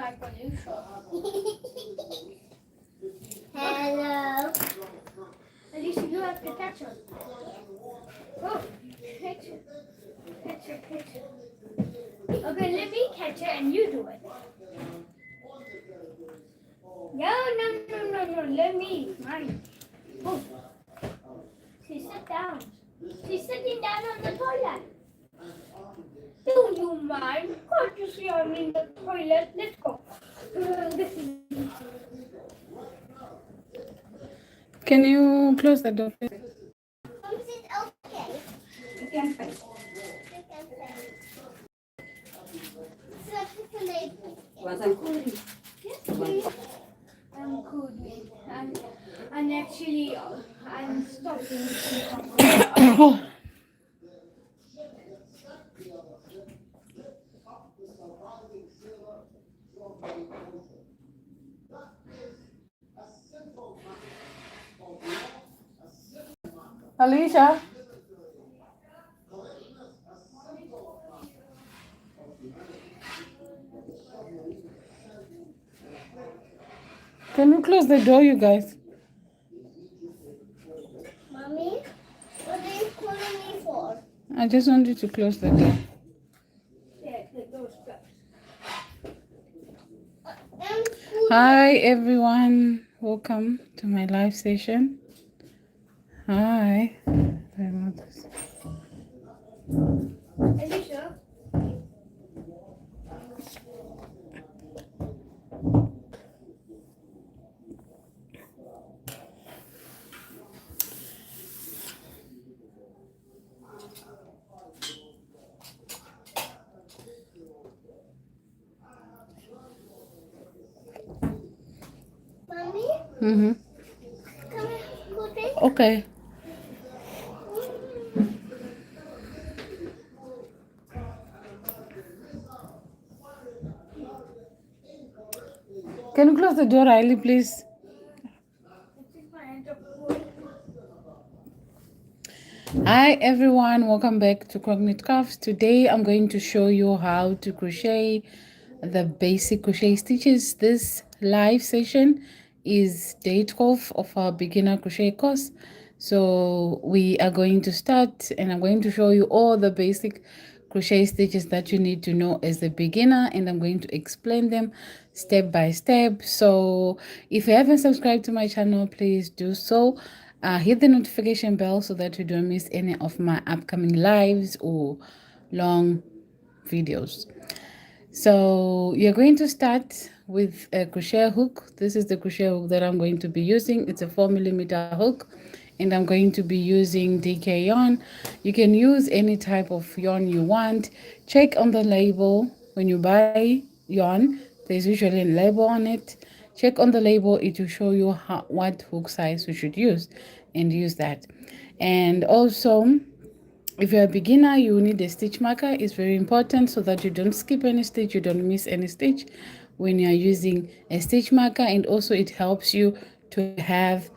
like a new shop. Hello. Alicia, you have to catch her. Oh, catch her. Catch her, catch her. Okay, let me catch her and you do it. No. Let me. Mine. Oh. She sit down. She's sitting down on the toilet. Do you mind? Can't you see I'm in the toilet? Let's go. Can you close the door, please? Is it okay? You can play. I can play. So I can play. Yes, please. I'm good. And actually, I'm stopping. Alicia? Can you close the door, you guys? Mommy, what are you calling me for? I just want you to close the door. Yeah, the door's closed. Hi, everyone. Welcome to my live session. Hi. Alicia? Mommy, Mm-hmm. come here, go take. Okay. Can you close the door, Riley, please? Hi everyone, welcome back to Cognate Crafts. Today I'm going to show you how to crochet the basic crochet stitches. This live session is day 12 of our beginner crochet course. So we are going to start and I'm going to show you all the basic crochet stitches that you need to know as a beginner, and I'm going to explain them step by step. So if you haven't subscribed to my channel, please do so. Hit the notification bell so that you don't miss any of my upcoming lives or long videos. So you're going to start with a crochet hook. This is the crochet hook that I'm going to be using. It's a 4mm hook, and I'm going to be using DK yarn. You can use any type of yarn you want. Check on the label when you buy yarn. There's usually a label on it. Check on the label. It will show you what hook size you should use, and use that. And also, if you're a beginner, you need a stitch marker. It's very important so that you don't skip any stitch, you don't miss any stitch when you're using a stitch marker. And also it helps you to have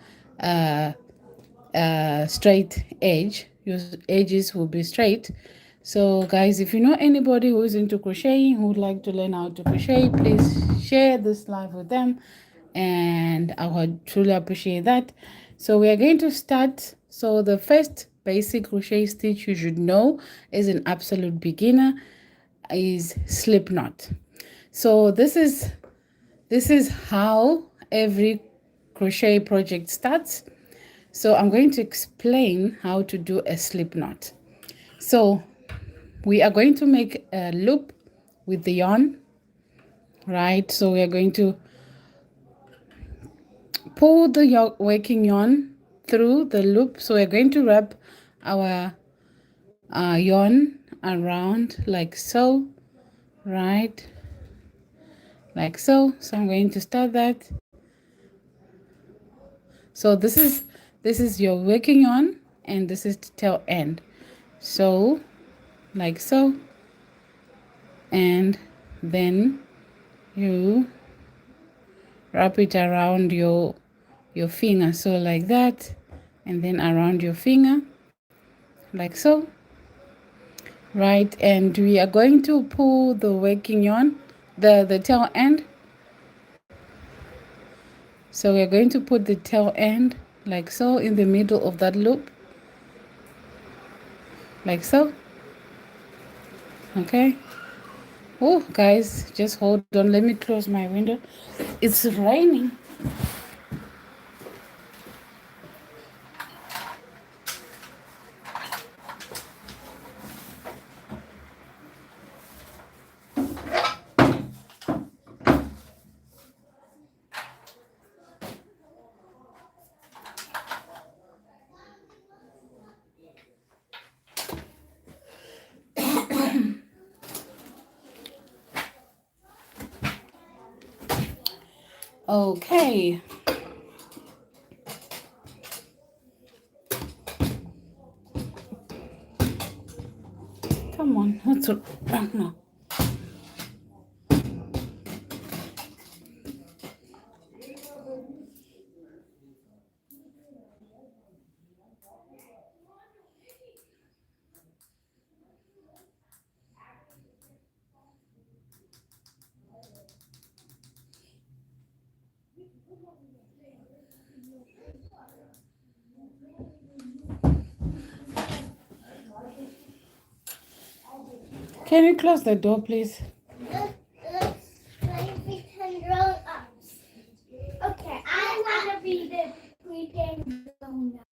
a straight edge. Your edges will be straight. So guys, if you know anybody who is into crocheting, who would like to learn how to crochet, please share this live with them, and I would truly appreciate that. So we are going to start. So the first basic crochet stitch you should know as an absolute beginner is slip knot. So this is how every crochet project starts. So I'm going to explain how to do a slip knot. So we are going to make a loop with the yarn, right? So we are going to pull the working yarn through the loop. So we're going to wrap our yarn around like so, right? Like so. So I'm going to start that. So this is your working yarn, and this is the tail end. So like so, and then you wrap it around your finger, so like that, and then around your finger like so, right? And we are going to pull the working yarn, the tail end So we're going to put the tail end like so in the middle of that loop, like so. Okay. Oh guys, just hold on, let me close my window. It's raining. Okay. Come on, that's what, no. Can you close the door, please? Let's pretend grown ups. Okay, I want to be the pretend grown-up.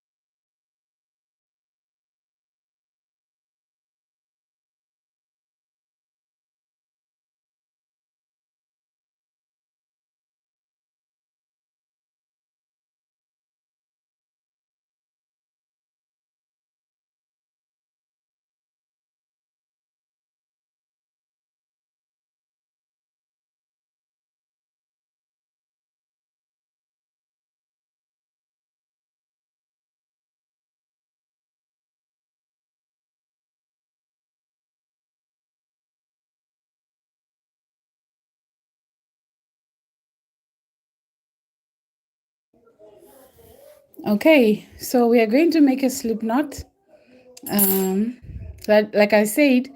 Okay, so we are going to make a slip knot. That, like I said,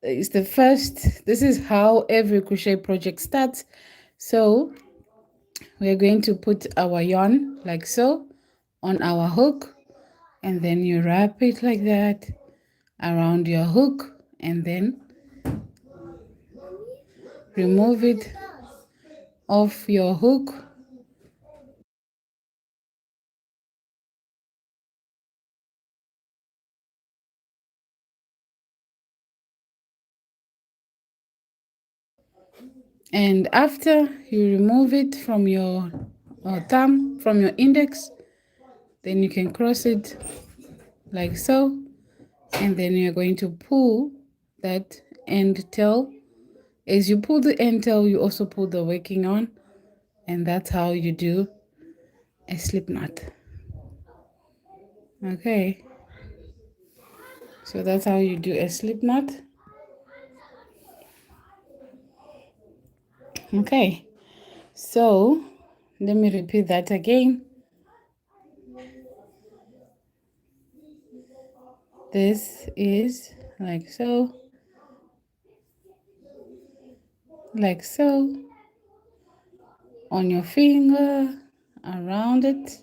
is the first. This is how every crochet project starts. So we are going to put our yarn like so on our hook, and then you wrap it like that around your hook, and then remove it off your hook. And after you remove it from your thumb, from your index, then you can cross it like so, and then you're going to pull that end tail. As you pull the end tail, you also pull the working on, and that's how you do a slip knot. Okay, so that's how you do a slip knot. Okay, so let me repeat that again. This is like so, like so, on your finger, around it,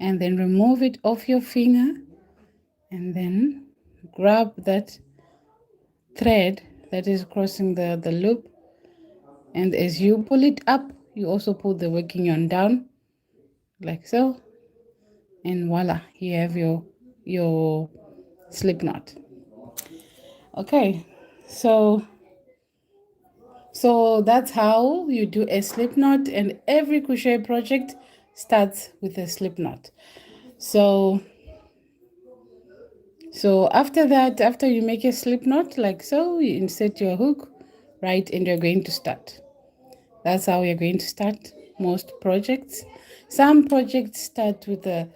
and then remove it off your finger, and then grab that thread that is crossing the loop, and as you pull it up, you also pull the working yarn down like so, and voila, you have your slip knot. Okay, so that's how you do a slip knot, and every crochet project starts with a slip knot. So after that, after you make a slip knot like so, you insert your hook, right, and you're going to start. That's how you're going to start most projects. Some projects start with a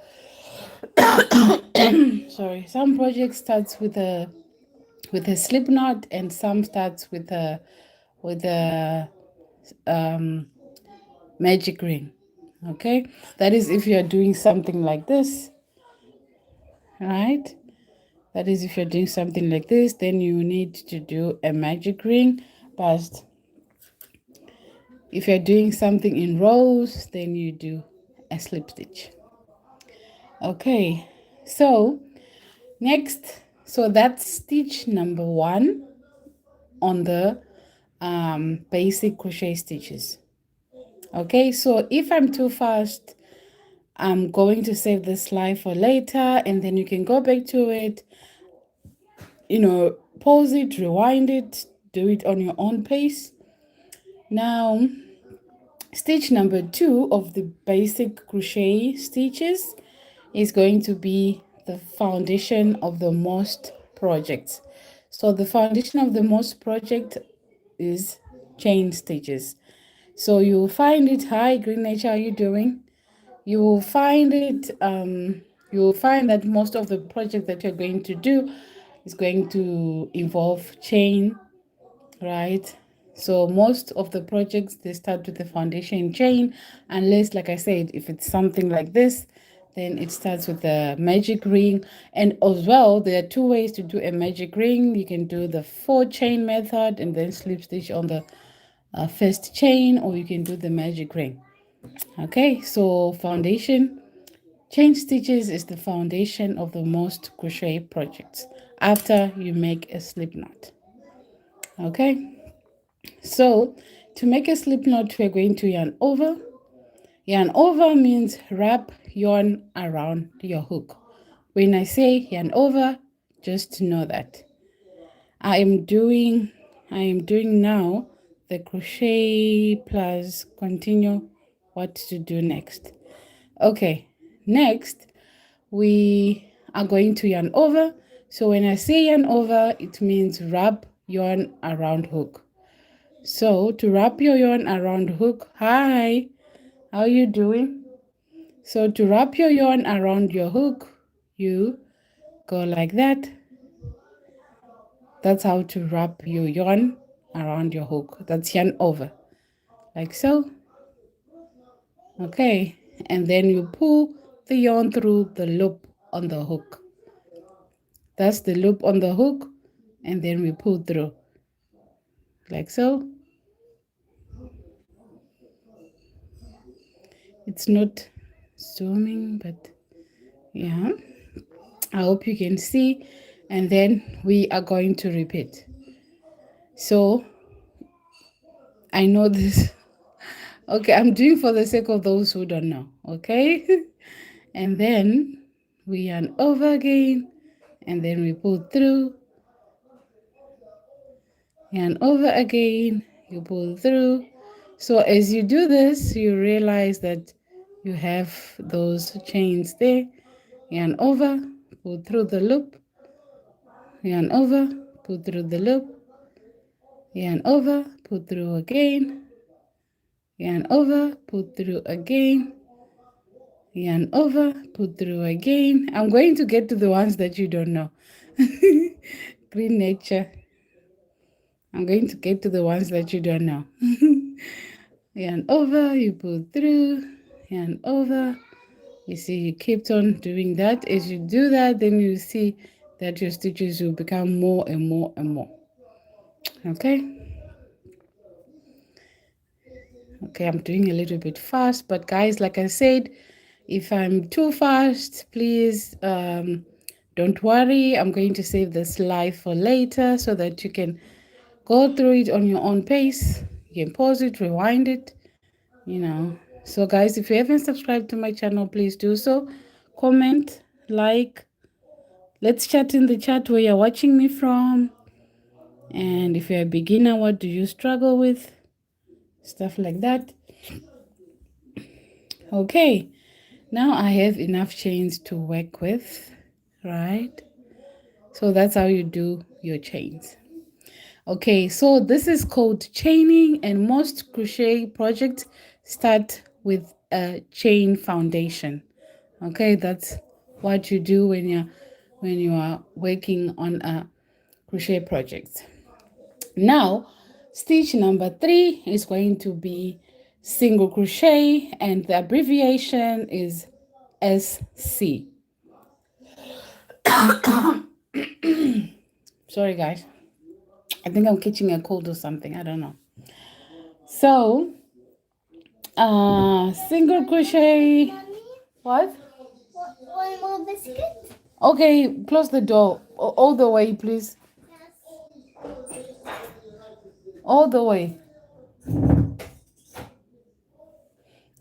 some projects starts with a slip knot, and some starts with a um, magic ring. Okay, that is if you're doing something like this, right? That is if you're doing something like this, then you need to do a magic ring. But If you're doing something in rows, then you do a slip stitch. Okay, so next, so that's stitch number 1 on the basic crochet stitches. Okay, so if I'm too fast, I'm going to save this slide for later, and then you can go back to it, pause it, rewind it, do it on your own pace. Now, stitch number 2 of the basic crochet stitches is going to be the foundation of the most projects. So the foundation of the most project is chain stitches. So you'll find it. Hi, Green Nature, how are you doing? You will find it, you will find that most of the project that you're going to do is going to involve chain, right? So most of the projects, they start with the foundation chain, unless, like I said, if it's something like this, then it starts with the magic ring. And as well, there are 2 ways to do a magic ring. You can do the 4 chain method and then slip stitch on the first chain, or you can do the magic ring. Okay, so foundation chain stitches is the foundation of the most crochet projects after you make a slip knot. Okay, so to make a slip knot, we're going to yarn over. Yarn over means wrap yarn around your hook. When I say yarn over, just know that I am doing now the crochet plus continue what to do next. Okay, next we are going to yarn over. So when I say yarn over, it means wrap yarn around hook. So to wrap your yarn around hook, hi, how are you doing? So to wrap your yarn around your hook, you go like that. That's how to wrap your yarn around your hook. That's yarn over, like so. Okay, and then you pull the yarn through the loop on the hook. That's the loop on the hook, and then we pull through, like so. It's not zooming, but yeah, I hope you can see. And then we are going to repeat. So I know this. Okay, I'm doing for the sake of those who don't know. Okay, and then we yarn over again, and then we pull through, yarn over again, you pull through. So as you do this, you realize that you have those chains there. Yarn over, pull through the loop, yarn over, pull through the loop, yarn over, pull through again, yarn over, pull through again, yarn over, pull through again. I'm going to get to the ones that you don't know. Green Nature. I'm going to get to the ones that you don't know. Yarn over, you pull through, yarn over. You see, you keep on doing that. As you do that, then you see that your stitches will become more and more and more. Okay? Okay, I'm doing a little bit fast, but guys, like I said, if I'm too fast, please don't worry. I'm going to save this live for later so that you can go through it on your own pace. You can pause it, rewind it, So guys, if you haven't subscribed to my channel, please do so. Comment, like, let's chat in the chat where you're watching me from. And if you're a beginner, what do you struggle with? Stuff like that. Okay, now I have enough chains to work with, right? So that's how you do your chains. Okay, so this is called chaining, and most crochet projects start with a chain foundation. Okay, that's what you do when you are working on a crochet project. Now, stitch number 3 is going to be single crochet, and the abbreviation is SC. Sorry guys, I think I'm catching a cold or something, I don't know. So Single crochet. What? One more biscuit? Okay, close the door all the way, please. All the way.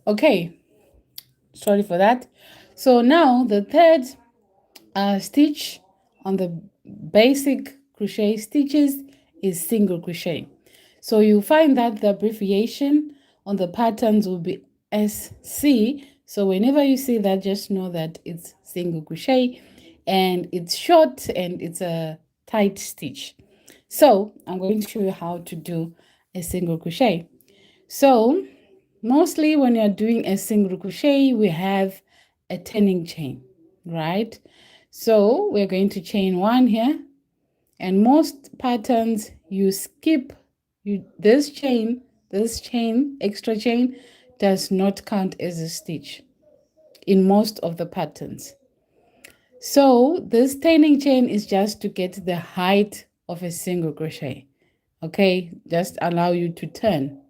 Okay, sorry for that. So now the third stitch on the basic crochet stitches is single crochet. So you find that the abbreviation on the patterns will be SC. So whenever you see that, just know that it's single crochet and it's short and it's a tight stitch. So I'm going to show you how to do a single crochet. So mostly when you're doing a single crochet, we have a turning chain, right? So we're going to chain one here, and most patterns you skip this chain, extra chain does not count as a stitch in most of the patterns. So this turning chain is just to get the height of a single crochet. Okay, just allow you to turn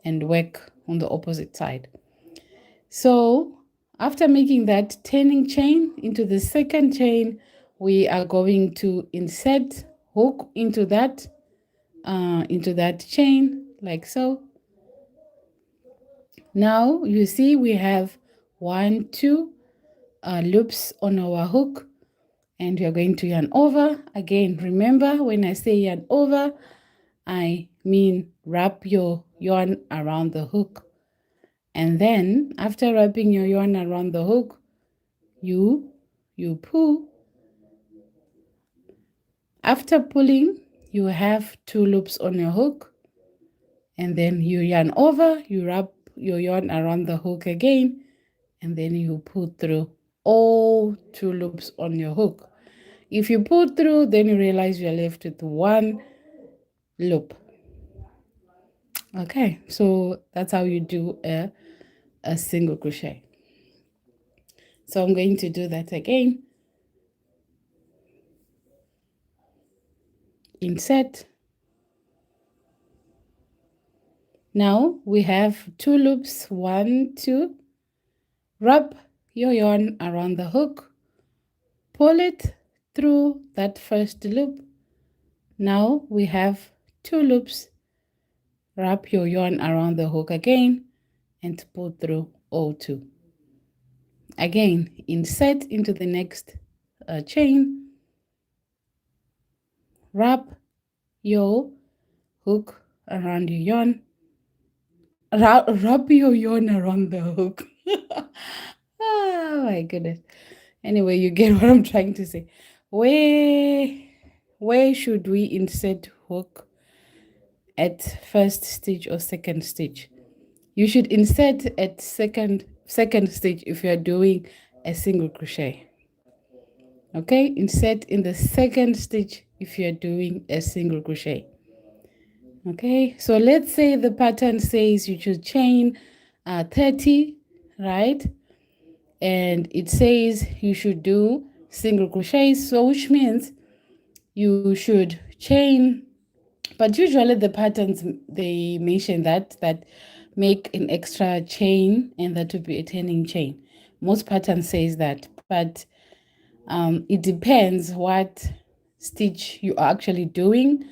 and work on the opposite side. So after making that turning chain into the second chain, we are going to insert hook into that chain like so. Now you see we have 2 loops on our hook, and we are going to yarn over. Again, remember when I say yarn over, I mean wrap your yarn around the hook. And then after wrapping your yarn around the hook, you pull. After pulling, you have 2 loops on your hook, and then you yarn over, you wrap your yarn around the hook again, and then you pull through all 2 loops on your hook. If you pull through, then you realize you're left with 1 loop. Okay, so that's how you do a single crochet. So I'm going to do that again. Insert. Now we have 2 loops, 1, 2. Wrap your yarn around the hook, pull it through that first loop. Now we have 2 loops. Wrap your yarn around the hook again and pull through all 2. Again, insert into the next chain. Wrap your hook around your yarn. Wrap your yarn around the hook. Oh my goodness. Anyway, you get what I'm trying to say. Where should we insert hook? At first stitch or second stitch? You should insert at second stitch if you are doing a single crochet. Okay, insert in the second stitch if you are doing a single crochet. Okay, so let's say the pattern says you should chain 30, right? And it says you should do single crochets, so which means you should chain, but usually the patterns they mention that make an extra chain, and that would be a turning chain. Most patterns says that, but it depends what stitch you are actually doing,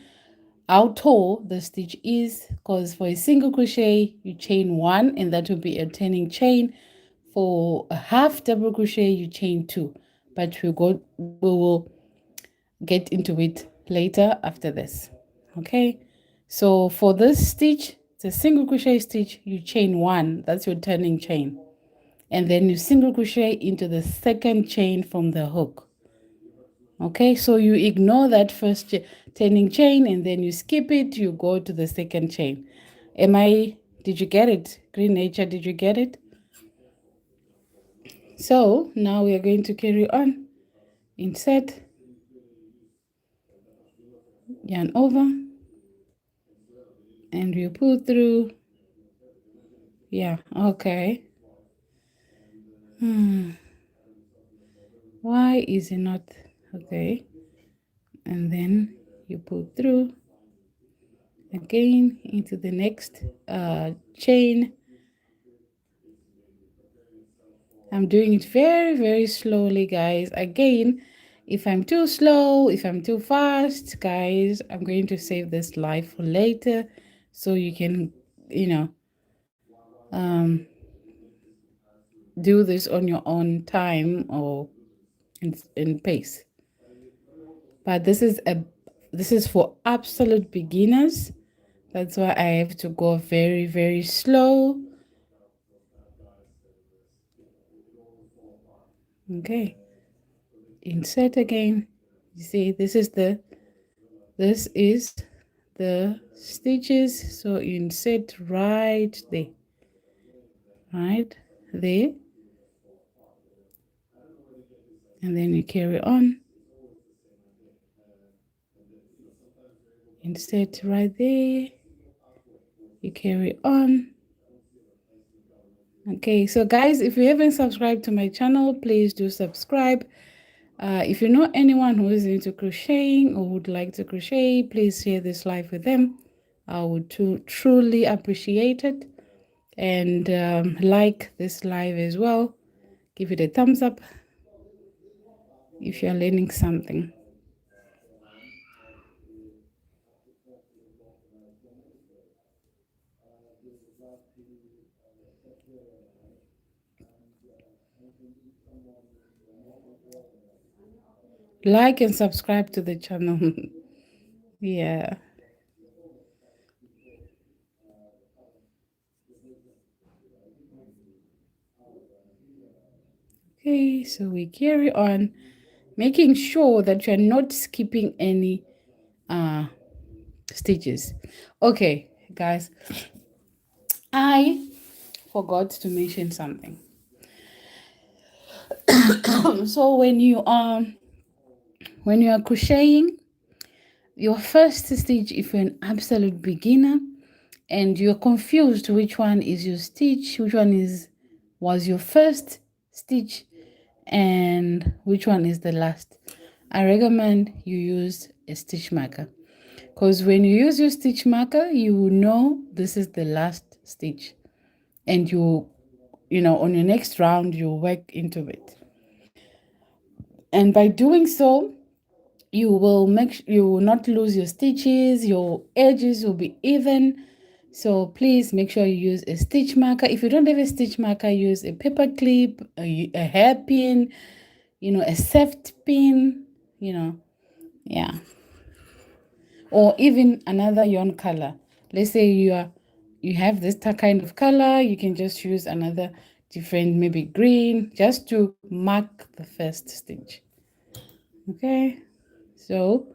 how tall the stitch is, because for a single crochet you chain 1 and that will be a turning chain. For a half double crochet you chain 2, but we will get into it later after this. Okay, so for this stitch, it's a single crochet stitch, you chain 1, that's your turning chain, and then you single crochet into the second chain from the hook. Okay, so you ignore that first turning chain and then you skip it, you go to the second chain. Did you get it? Green Nature, did you get it? So now we are going to carry on. Insert, yarn over, and you pull through. Yeah, okay. Why is it not okay? And then you pull through again into the next chain, I'm doing it very, very slowly, guys. Again, if I'm too slow, if I'm too fast, guys, I'm going to save this live for later so you can, you know, do this on your own time or in pace. But this is for absolute beginners. That's why I have to go very, very slow. Okay. Insert again. You see, this is the stitches. So you insert right there. Right there. And then you carry on. Insert right there. You carry on. Okay, so guys, if you haven't subscribed to my channel, please do subscribe. If you know anyone who is into crocheting or would like to crochet, please share this live with them. I would truly appreciate it. And like this live as well. Give it a thumbs up if you're learning something. Like and subscribe to the channel. Yeah. Okay, so we carry on, making sure that you're not skipping any stitches. Okay, guys, I forgot to mention something. So when you are crocheting, your first stitch, if you're an absolute beginner and you're confused which one is your stitch, which one was your first stitch, and which one is the last, I recommend you use a stitch marker, because when you use your stitch marker, you will know this is the last stitch, and you know, on your next round, you'll work into it. And by doing so, you will not lose your stitches, your edges will be even. So please make sure you use a stitch marker. If you don't have a stitch marker, use a paper clip, a hairpin, you know, a safety pin, you know, yeah. Or even another yarn color. Let's say you have this kind of color, you can just use another different, maybe green, just to mark the first stitch. Okay, so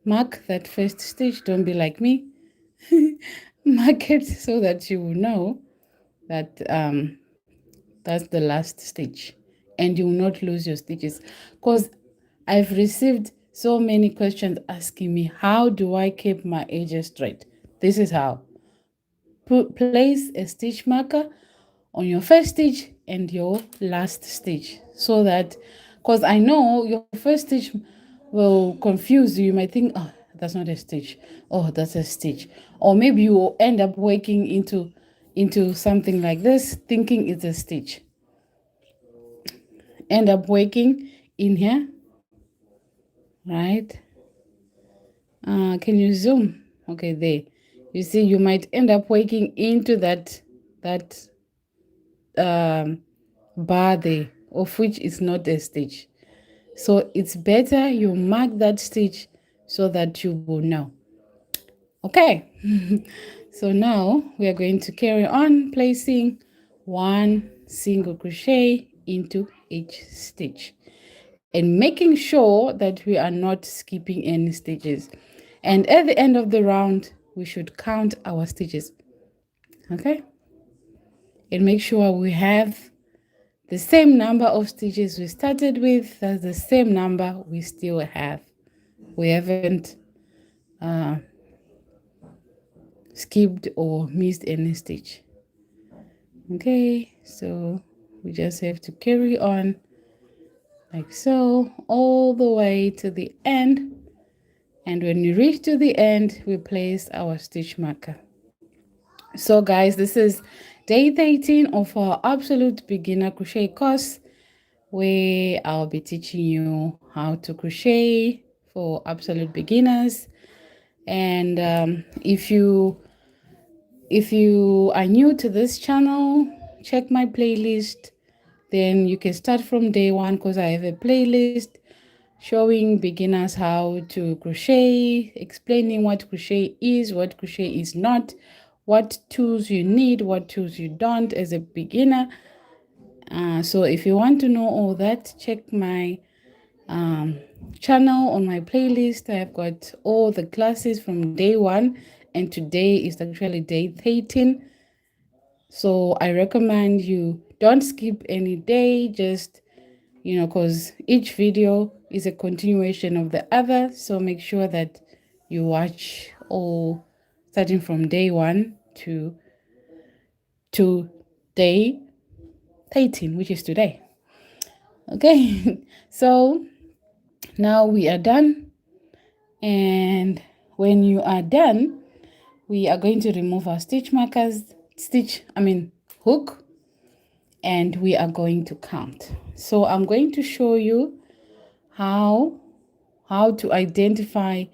mark that first stitch. Don't be like me. Mark it so that you will know that that's the last stitch, and you will not lose your stitches. Because I've received so many questions asking me, how do I keep my edges straight? This is how. Place a stitch marker on your first stitch and your last stitch, so that, because I know your first stitch will confuse you. You might think, oh, that's not a stitch, oh, that's a stitch, or maybe you will end up working into something like this thinking it's a stitch, end up working in here, right? Can you zoom? Okay, there, you see, you might end up working into that bar there, of which is not a stitch. So it's better you mark that stitch so that you will know. Okay. So now we are going to carry on placing one single crochet into each stitch and making sure that we are not skipping any stitches. And at the end of the round, we should count our stitches. Okay. And make sure we have the same number of stitches we started with. That's the same number we still have. We haven't skipped or missed any stitch. Okay, so we just have to carry on like so all the way to the end. And when we reach to the end, we place our stitch marker. So guys, this is day 13 of our absolute beginner crochet course. where I'll be teaching you how to crochet for absolute beginners. And if you are new to this channel, check my playlist. Then you can start from day one, because I have a playlist showing beginners how to crochet, explaining what crochet is, what crochet is not, what tools you need, what tools you don't as a beginner. So if you want to know all that, check my channel on my playlist. I've got all the classes from day one, and today is actually day 13. So I recommend you don't skip any day, just because each video is a continuation of the other. So make sure that you watch all, starting from day 1 to day 13, which is today. Okay, so now we are done. And when you are done, we are going to remove our stitch markers, hook, and we are going to count. So I'm going to show you how to identify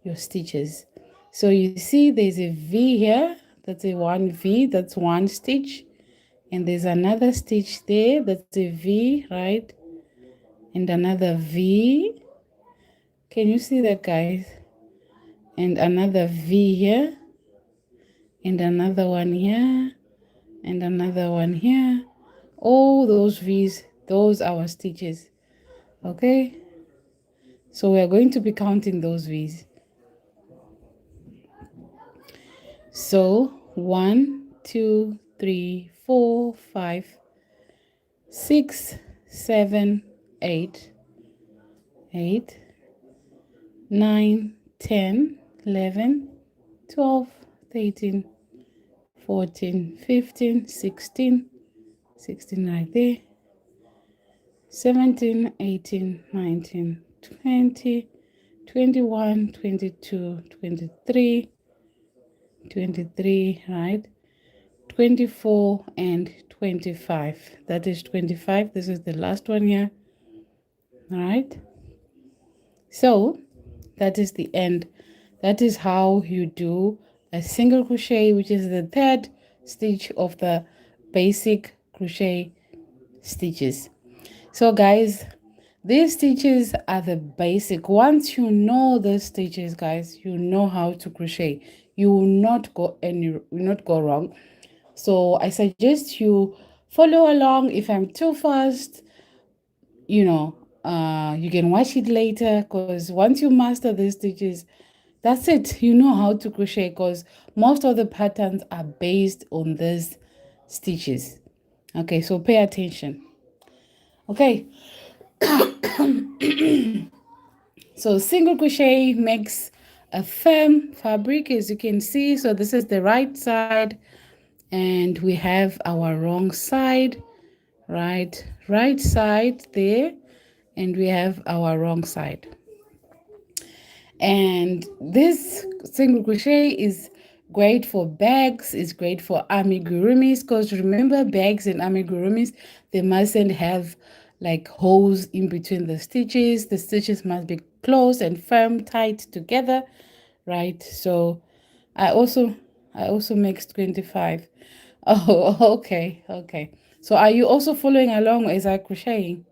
your stitches. So you see there's a V here, that's a 1V, that's one stitch, and there's another stitch there, that's a V, right? And another V. Can you see that, guys? And another V here, and another one here, and another one here. All those V's, those are our stitches. Okay, so we are going to be counting those V's. So 1, 2, 3, 4, 5, 6, 7, 8, 9, 10, 11, 12, 13, 14, 15, 16, 16 right there, 17, 18, 19, 20, 21, 22, 23, 23, right? 24 and 25. That is 25. This is the last one here. All right. So that is the end. That is how you do a single crochet, which is the third stitch of the basic crochet stitches. So guys, these stitches are the basic. Once you know the stitches, guys, you know how to crochet. You will not go wrong. So I suggest you follow along. If I'm too fast, you can watch it later, because once you master the stitches, that's it. You know how to crochet, because most of the patterns are based on these stitches. Okay, so pay attention. Okay. So single crochet makes a firm fabric, as you can see. So this is the right side, and we have our wrong side, right side there, and we have our wrong side. And this single crochet is great for bags, it's great for amigurumis, because remember, bags and amigurumis, they mustn't have like holes in between the stitches. The stitches must be close and firm, tight together, right? So I also mixed 25. Oh, okay. So are you also following along as I crocheting?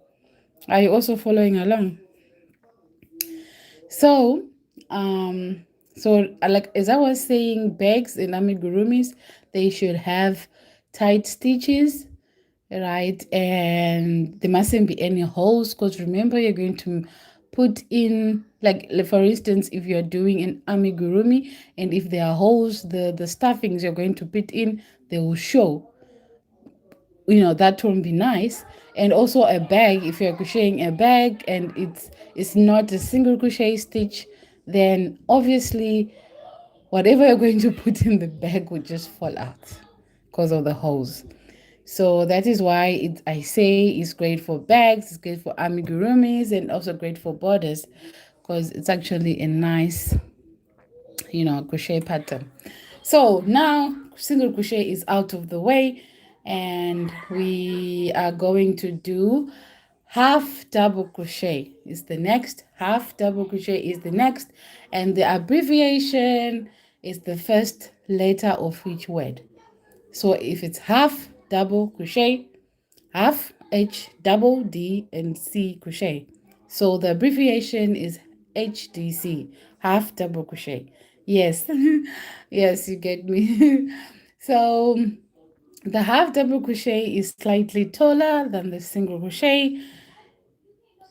Are you also following along? So, like as I was saying, bags and amigurumis, they should have tight stitches, right? And there mustn't be any holes, because remember, you're going to put in, like for instance, if you're doing an amigurumi, and if there are holes, the stuffings you're going to put in, they will show. That won't be nice. And also a bag, if you're crocheting a bag and it's not a single crochet stitch, then obviously whatever you're going to put in the bag would just fall out because of the holes. So that is why I say it's great for bags, it's great for amigurumis, and also great for borders, because it's actually a nice crochet pattern. So now single crochet is out of the way, and we are going to do half double crochet is the next, half double crochet is the next, and the abbreviation is the first letter of each word. So if it's half double crochet, half H double D and C crochet. So the abbreviation is HDC, half double crochet. Yes, yes, you get me. So the half double crochet is slightly taller than the single crochet.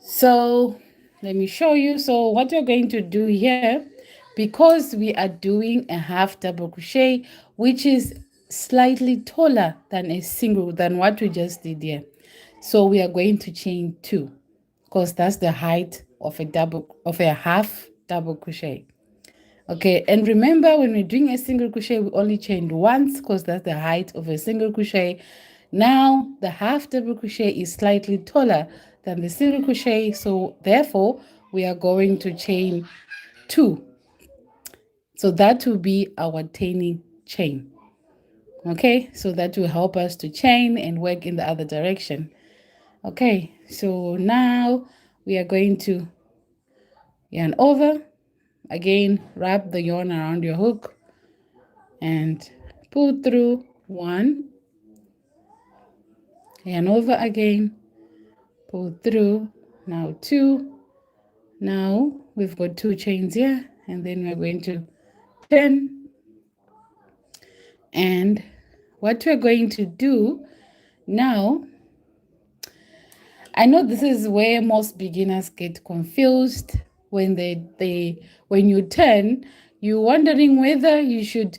So let me show you. So what we're going to do here, because we are doing a half double crochet, which is slightly taller than a single, than what we just did here. So we are going to chain 2, because that's the height of a half double crochet. Okay, and remember, when we're doing a single crochet, we only chained once because that's the height of a single crochet. Now the half double crochet is slightly taller than the single crochet, so therefore we are going to chain 2. So that will be our taining chain. Okay, so that will help us to chain and work in the other direction. Okay, so now we are going to yarn over. Again, wrap the yarn around your hook and pull through 1, yarn over again, pull through, now 2. Now we've got 2 chains here, and then we're going to turn. And what we're going to do now, I know this is where most beginners get confused when when you turn, you're wondering whether you should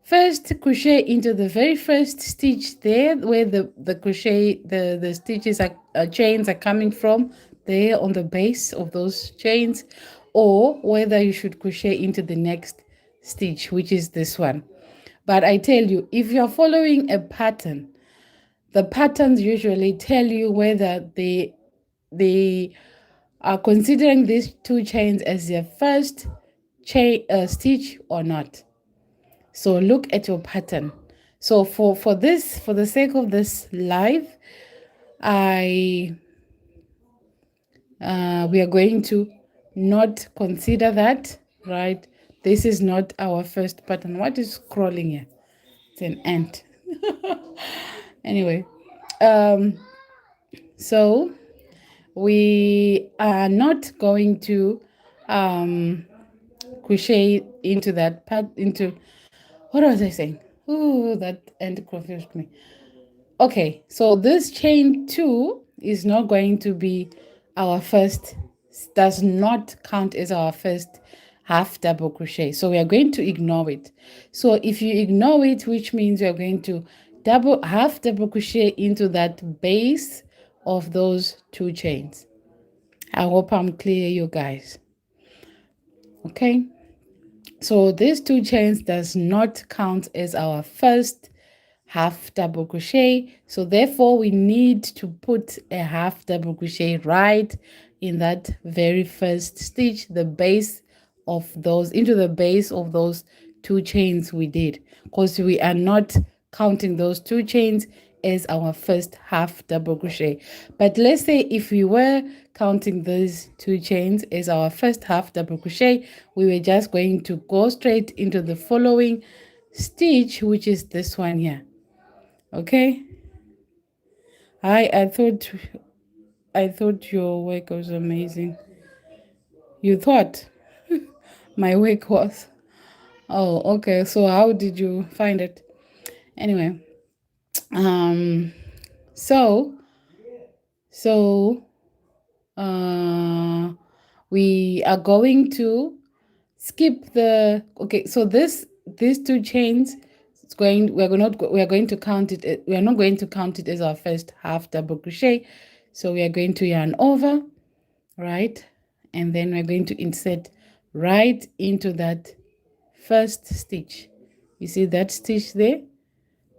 first crochet into the very first stitch there where the crochet the stitches are chains are coming from, there on the base of those chains, or whether you should crochet into the next stitch, which is this one. But I tell you, if you're following a pattern, the patterns usually tell you whether they are considering these 2 chains as their first stitch or not. So look at your pattern. So for the sake of this live, we are going to not consider that, right? This is not our first pattern. What is crawling here? It's an ant. Anyway, so we are not going to crochet into that part, into, what was I saying? Oh, that ant confused me. Okay, so this chain 2 is not going to be our first, does not count as our first half double crochet. So we are going to ignore it. So if you ignore it, which means we are going to half double crochet into that base of those 2 chains. I hope I'm clear, you guys. Okay, so these 2 chains does not count as our first half double crochet, so therefore we need to put a half double crochet right in that very first stitch, the base of those, into the base of those 2 chains we did, because we are not counting those 2 chains as our first half double crochet. But let's say if we were counting those 2 chains as our first half double crochet, we were just going to go straight into the following stitch, which is this one here. Okay, I thought your work was amazing. You thought my work was? Oh, okay. So how did you find it? Anyway, so we are going to skip the, okay, so these 2 chains, we are going to count it, we are not going to count it as our first half double crochet. So we are going to yarn over, right, and then we're going to insert right into that first stitch. You see that stitch there?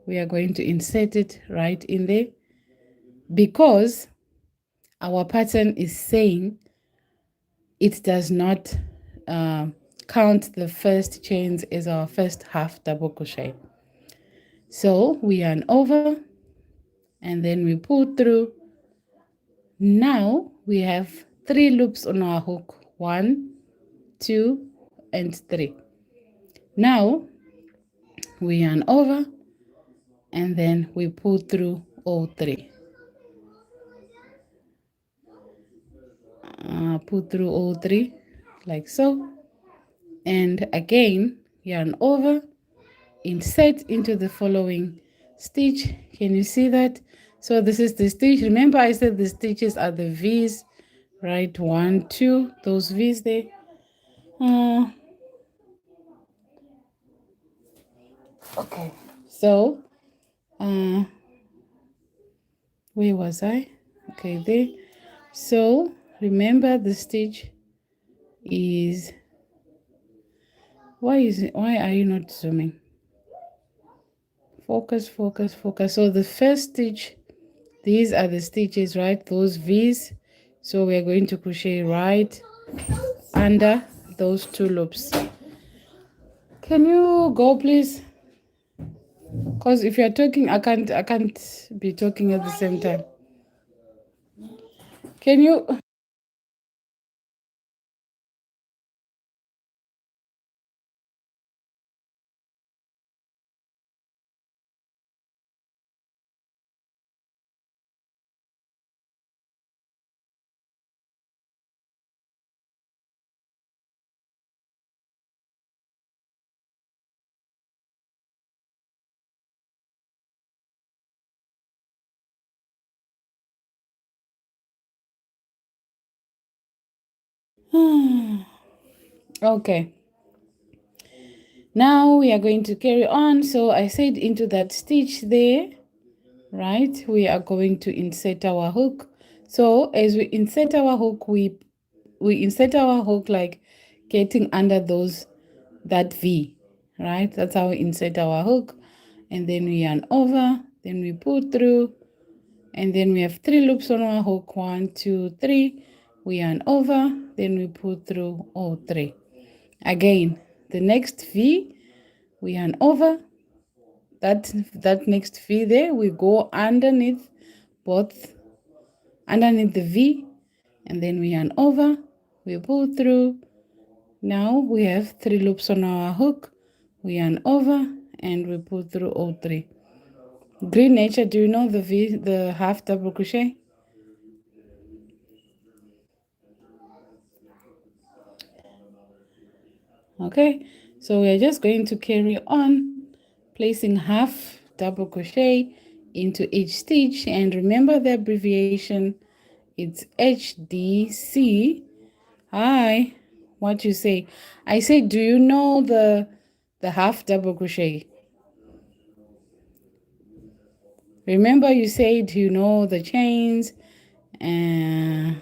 We are going to insert it right in there, because our pattern is saying it does not count the first chains as our first half double crochet. So we yarn over and then we pull through. Now we have 3 loops on our hook. 1, 2, and 3. Now we yarn over and then we pull through all 3. Pull through all 3 like so, and again yarn over, insert into the following stitch. Can you see that? So this is the stitch. Remember I said the stitches are the V's, right? 1, 2, those V's there. Okay, so where was I? Okay, there. So remember the stitch is, why are you not zooming? Focus, focus, focus. So the first stitch, these are the stitches, right? Those V's. So we're going to crochet right under those 2 loops. Can you go, please? Because if you're talking, I can't be talking at the same time. Can you? Okay. Now we are going to carry on. So I said into that stitch there, right? We are going to insert our hook. So as we insert our hook, we insert our hook like getting under that V, right? That's how we insert our hook. And then we yarn over, then we pull through, and then we have 3 loops on our hook. 1, 2, 3. We yarn over, then we pull through all 3. Again, the next V, we yarn over. That next V there, we go underneath underneath the V, and then we yarn over, we pull through. Now we have 3 loops on our hook. We yarn over and we pull through all 3. Green Nature, do you know the half double crochet? Okay, so we're just going to carry on placing half double crochet into each stitch, and remember the abbreviation, it's HDC. Hi, what you say? I say, do you know the half double crochet? Remember you said you know the chains, and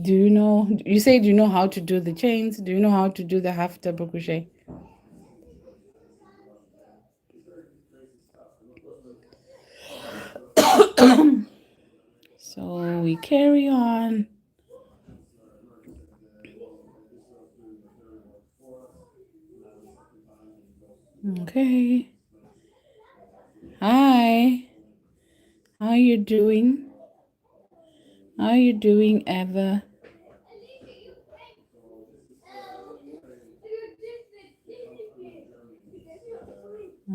do you know, you said you know how to do the chains. Do you know how to do the half double crochet? So we carry on. Okay. Hi. How you doing? How you doing, Eva?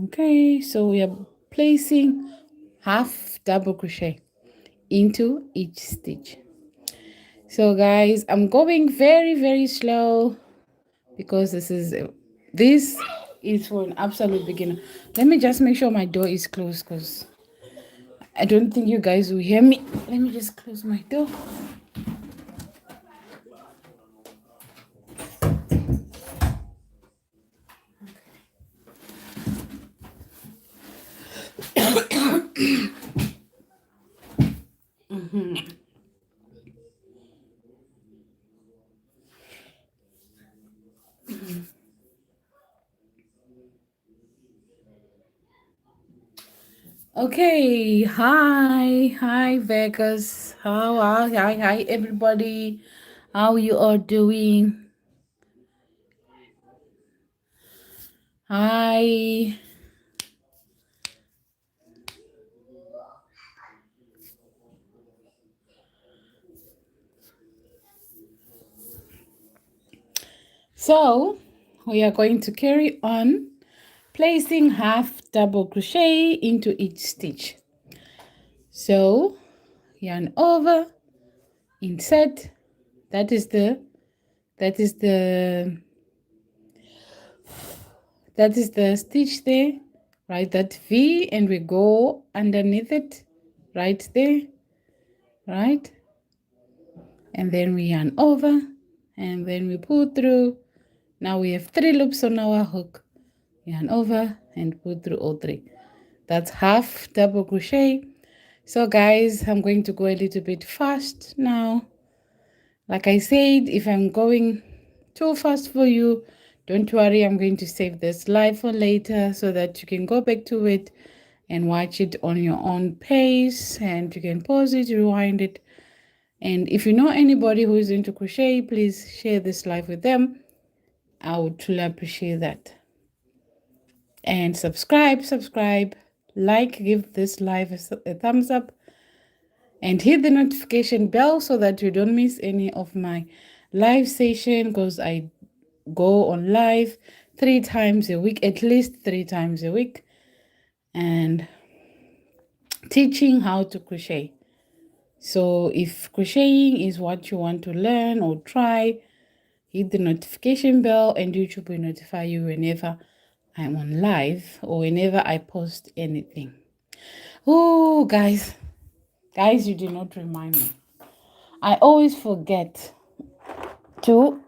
Okay, so we are placing half double crochet into each stitch. So guys, I'm going very, very slow because this is for an absolute beginner. Let me just make sure my door is closed because I don't think you guys will hear me. Let me just close my door. Okay, hi Vegas. Hi everybody. How you all doing? Hi. So we are going to carry on placing half double crochet into each stitch. So yarn over, insert, that is the stitch there, right, that V, and we go underneath it right there, right, and then we yarn over and then we pull through. Now we have 3 loops on our hook, yarn over and pull through all 3. That's half double crochet. So guys, I'm going to go a little bit fast now. Like I said, if I'm going too fast for you, don't worry, I'm going to save this live for later so that you can go back to it and watch it on your own pace, and you can pause it, rewind it. And if you know anybody who is into crochet, please share this live with them. I would truly appreciate that. And subscribe, like, give this live a thumbs up, and hit the notification bell so that you don't miss any of my live session, because I go on live 3 times a week, at least 3 times a week, and teaching how to crochet. So if crocheting is what you want to learn or try, hit the notification bell and YouTube will notify you whenever I'm on live or whenever I post anything. Oh, guys, you did not remind me. I always forget to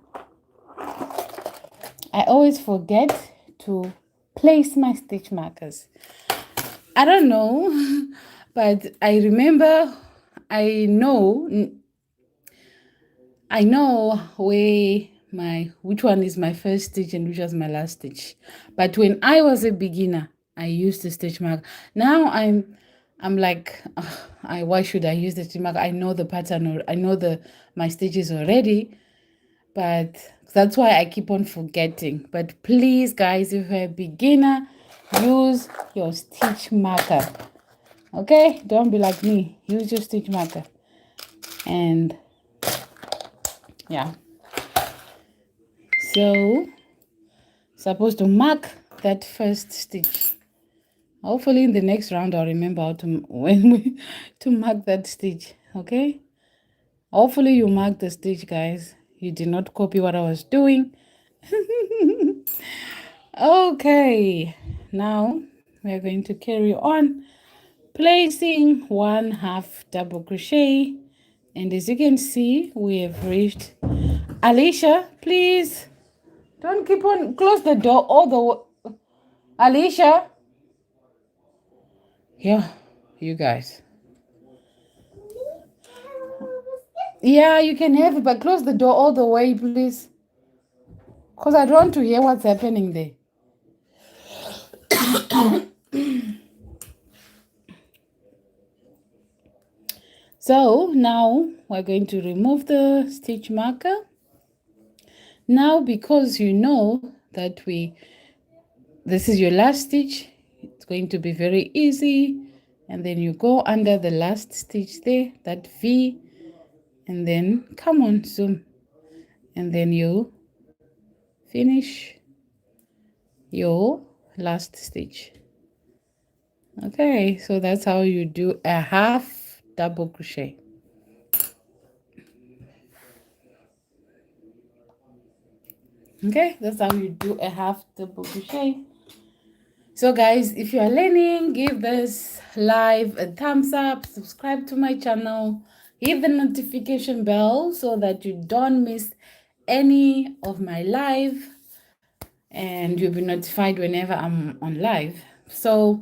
place my stitch markers. I don't know, but I remember, I know which one is my first stitch and which was my last stitch. But when I was a beginner, I used the stitch marker. Now I'm like, why should I use the stitch marker? I know the pattern, or I know my stitches already, but that's why I keep on forgetting. But please, guys, if you're a beginner, use your stitch marker. Okay, don't be like me. Use your stitch marker. And yeah, so supposed to mark that first stitch. Hopefully in the next round I'll remember how to mark that stitch. Okay, hopefully you mark the stitch, guys. You did not copy what I was doing. Okay, now we're going to carry on placing 1/2 double crochet, and as you can see, we have reached. Alicia, please don't keep on, close the door all the way. Alicia, yeah, you guys, yeah, you can have it, but close the door all the way, please, because I don't want to hear what's happening there. So now we're going to remove the stitch marker. Now, because you know that this is your last stitch, it's going to be very easy. And then you go under the last stitch there, that V, and then come on, zoom, and then you finish your last stitch. Okay, so that's how you do a 1/2 double crochet. Okay, that's how you do a 1/2 double crochet. So guys, if you are learning, give this live a thumbs up, subscribe to my channel, hit the notification bell so that you don't miss any of my live, and you'll be notified whenever I'm on live. So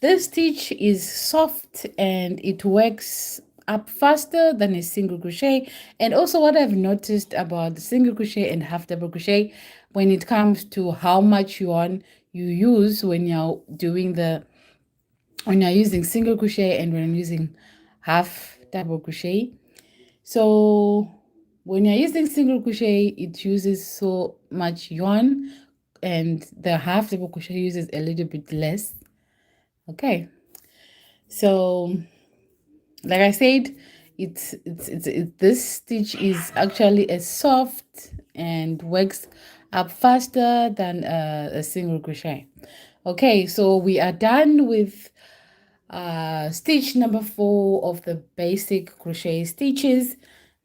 this stitch is soft and it works up faster than a single crochet. And also what I've noticed about the single crochet and 1/2 double crochet, when it comes to how much yarn you use when you're using single crochet and when I'm using 1/2 double crochet. So when you're using single crochet, it uses so much yarn, and the 1/2 double crochet uses a little bit less. Okay, so like I said, this stitch is actually a soft and works up faster than a single crochet. Okay, so we are done with stitch number 4 of the basic crochet stitches.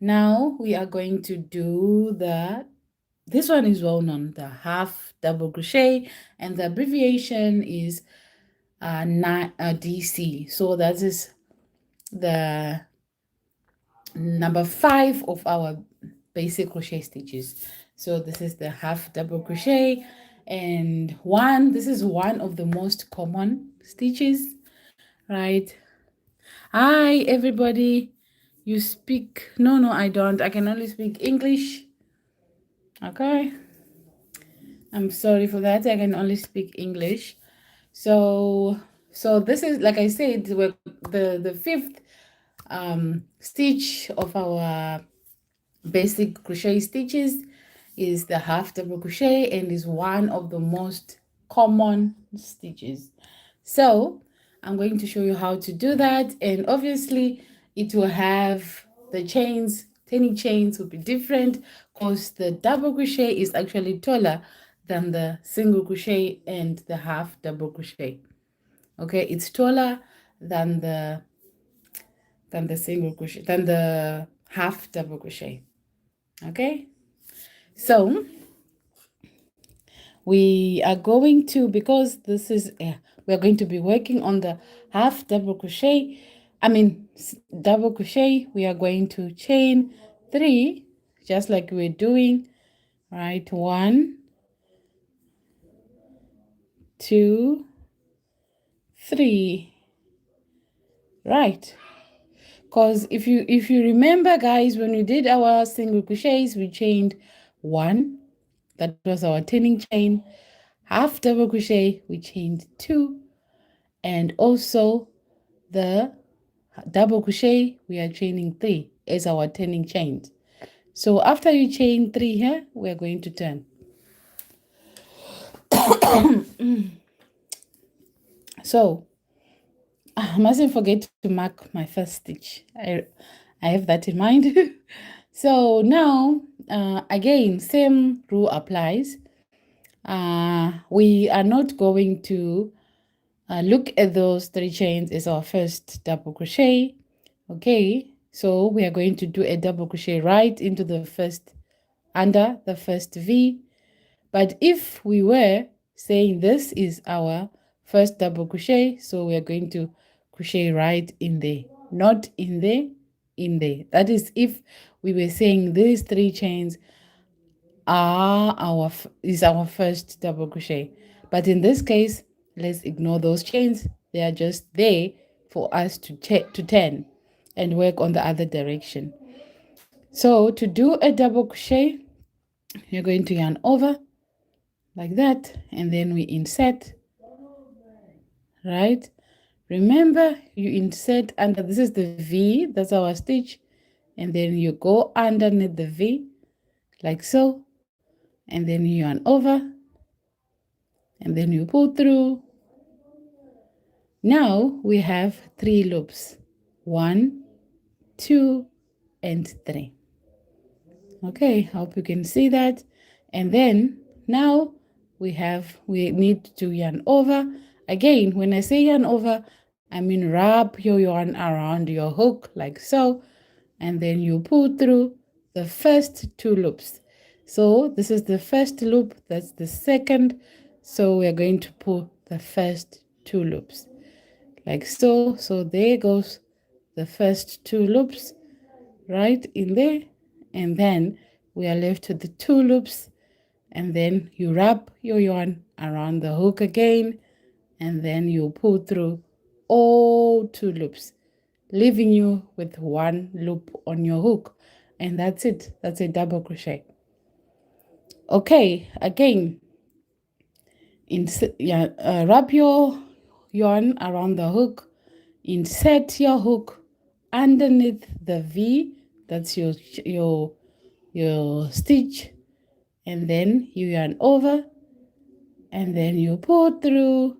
Now we are going to do this one is well known, the half double crochet, and the abbreviation is DC. So that is the number 5 of our basic crochet stitches. So this is the half double crochet, and this is one of the most common stitches, right? Hi everybody, you speak? No, I don't. I can only speak English. Okay, I'm sorry for that. I can only speak English. So this is, like I said, the fifth stitch of our basic crochet stitches is the half double crochet, and is one of the most common stitches. So I'm going to show you how to do that, and obviously it will have the chains, turning chains will be different because the double crochet is actually taller than the single crochet and the half double crochet. Okay, it's taller than the single crochet, than the half double crochet. Okay, so we are going to, because this is we're going to be working on the half double crochet, double crochet, we are going to chain 3 just like we're doing, right? 1, 2, 3, right? Because if you remember, guys, when we did our single crochets, we chained 1, that was our turning chain. Half double crochet, we chained 2, and also the double crochet, we are chaining 3 as our turning chains. So after you chain 3 here, we are going to turn. So I mustn't forget to mark my first stitch. I have that in mind. So now again, same rule applies. We are not going to look at those 3 chains as our first double crochet. Okay, so we are going to do a double crochet right into the first, under the first V. But if we were saying this is our first double crochet, so we are going to crochet right in there, not in there, in there. That is if we were saying these 3 chains are our first double crochet. But in this case, let's ignore those chains. They are just there for us to turn and work on the other direction. So to do a double crochet, you're going to yarn over like that, and then we insert, right? Remember, you insert under, this is the V, that's our stitch, and then you go underneath the V like so, and then you yarn over, and then you pull through. Now we have 3 loops, 1, 2, and 3. Okay, hope you can see that. And then now we need to yarn over. Again, when I say yarn over, I mean wrap your yarn around your hook like so, and then you pull through the first 2 loops. So this is the first loop, that's the second. So we're going to pull the first 2 loops like so. So there goes the first 2 loops right in there, and then we are left with the 2 loops, and then you wrap your yarn around the hook again, and then you pull through all 2 loops, leaving you with 1 loop on your hook, and that's it. That's a double crochet. Okay, again, wrap your yarn around the hook, insert your hook underneath the V, that's your stitch, and then you yarn over, and then you pull through.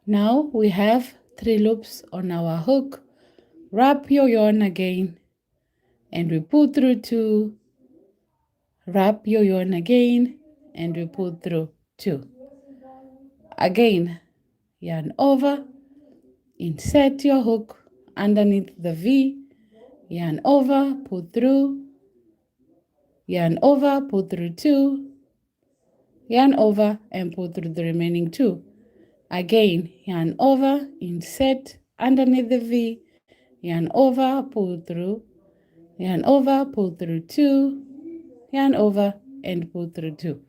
Now we have 3 loops on our hook. Wrap your yarn again, and we pull through 2, wrap your yarn again, and we pull through 2. Again, yarn over, insert your hook underneath the V, yarn over, pull through, yarn over, pull through 2, yarn over, and pull through the remaining 2. Again, yarn over, insert underneath the V, yarn over, pull through, yarn over, pull through 2, yarn over, and pull through 2.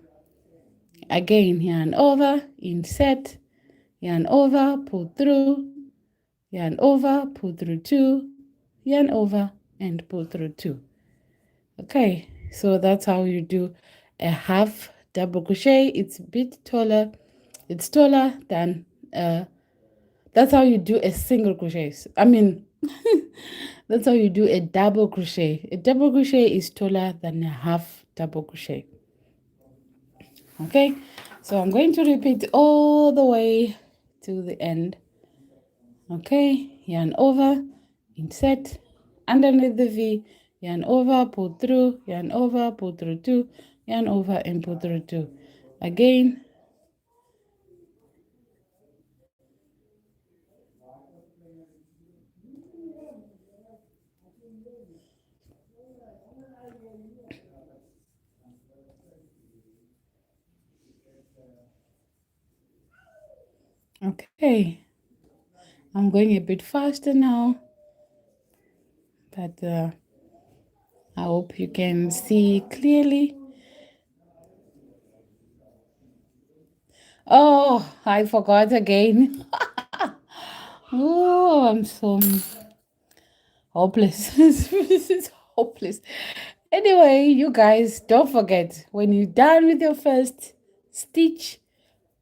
Again, yarn over, insert, yarn over, pull through, yarn over, pull through 2, yarn over, and pull through 2. Okay, so that's how you do a half double crochet. It's a bit taller. It's taller than that's how you do a single crochet. I mean, that's how you do a double crochet. A double crochet is taller than a half double crochet. Okay, so I'm going to repeat all the way to the end. Okay, yarn over, insert, underneath the V, yarn over, pull through, yarn over, pull through 2, yarn over, and pull through 2. Again, okay, I'm going a bit faster now, but I hope you can see clearly. Oh, I forgot again. Oh, I'm so hopeless. This is hopeless. Anyway, you guys, don't forget, when you're done with your first stitch,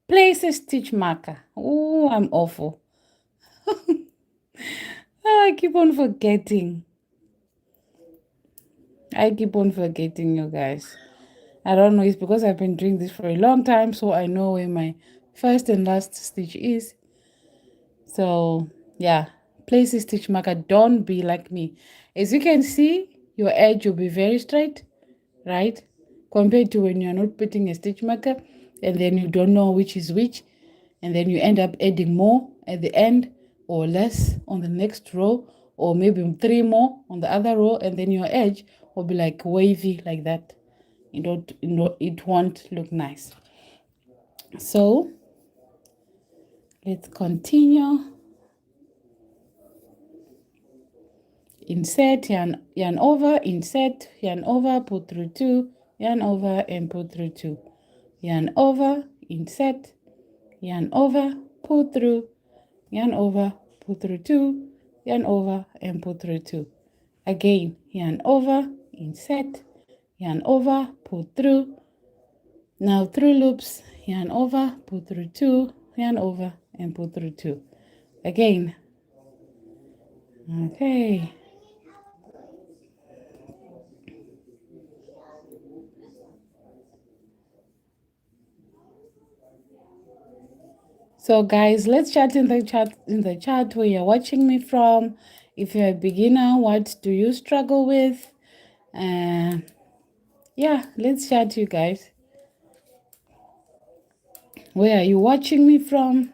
place a stitch marker. Oh, I'm awful. I keep on forgetting. You guys. I don't know, it's because I've been doing this for a long time, so I know where my first and last stitch is. So, yeah, place a stitch marker. Don't be like me. As you can see, your edge will be very straight, right? Compared to when you're not putting a stitch marker and then you don't know which is which, and then you end up adding more at the end or less on the next row, or maybe 3 more on the other row, and then your edge will be like wavy like that. It won't look nice. So let's continue. Insert, yarn over, insert, yarn over, pull through 2, yarn over, and pull through 2. Yarn over, insert, yarn over, pull through, yarn over, pull through 2, yarn over, and pull through 2. Again, yarn over, insert, yarn over, pull through. Now 3 loops, yarn over, pull through 2, yarn over, and pull through 2. Again. Okay. So guys, let's chat in the chat where you're watching me from. If you're a beginner, what do you struggle with? Yeah, let's chat, you guys. Where are you watching me from?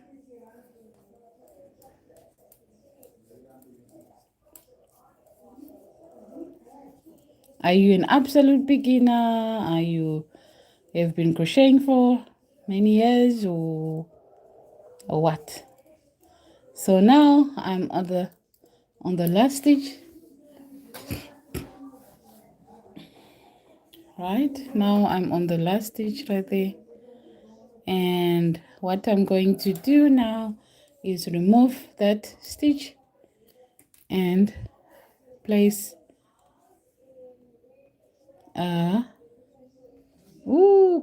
Are you an absolute beginner? Are you have been crocheting for many years or what? So now I'm on the last stitch. Right? Now I'm on the last stitch right there. And what I'm going to do now is remove that stitch and place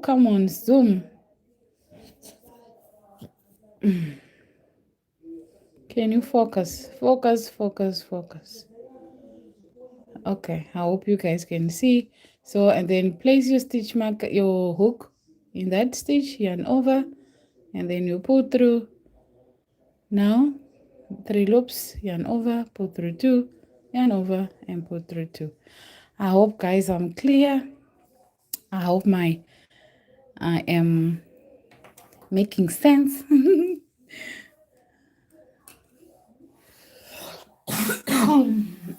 come on, zoom. Can you focus? Focus. Okay, I hope you guys can see. So, and then place your stitch marker, your hook in that stitch, yarn over, and then you pull through. Now 3 loops, yarn over, pull through 2, yarn over, and pull through 2. I hope guys I'm clear. I hope I am making sense.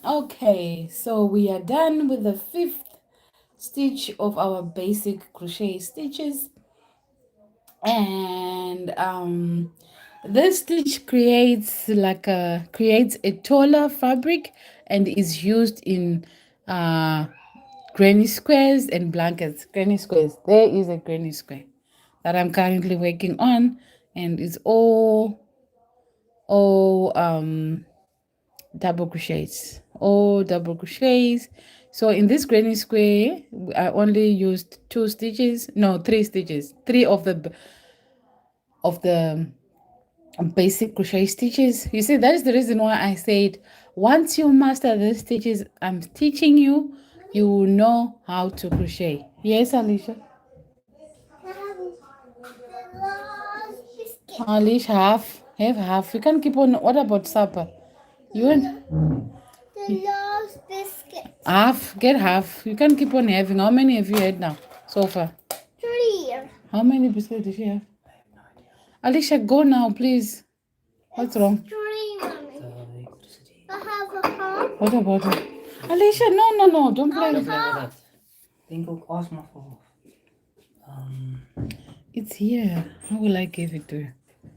Okay, so we are done with the 5th stitch of our basic crochet stitches, and this stitch creates a taller fabric and is used in granny squares and blankets. Granny squares, there is a granny square that I'm currently working on, and it's all double crochets. So in this granny square I only used 3 stitches, 3 of the basic crochet stitches. You see, that is the reason why I said once you master the stitches I'm teaching you, you will know how to crochet. Yes, Alicia? I have the last biscuit. Alicia, have half. You can't keep on. What about supper? You want The last biscuit. half? Get half. You can't keep on having. How many have you had now so far? 3. How many biscuits did you have? Alicia, go now, please. What's wrong? 3, mommy. I have a half. What about it? Alicia, no. Don't play with Half. Denk ook alsmaar voor. It's here. How will I give it to you?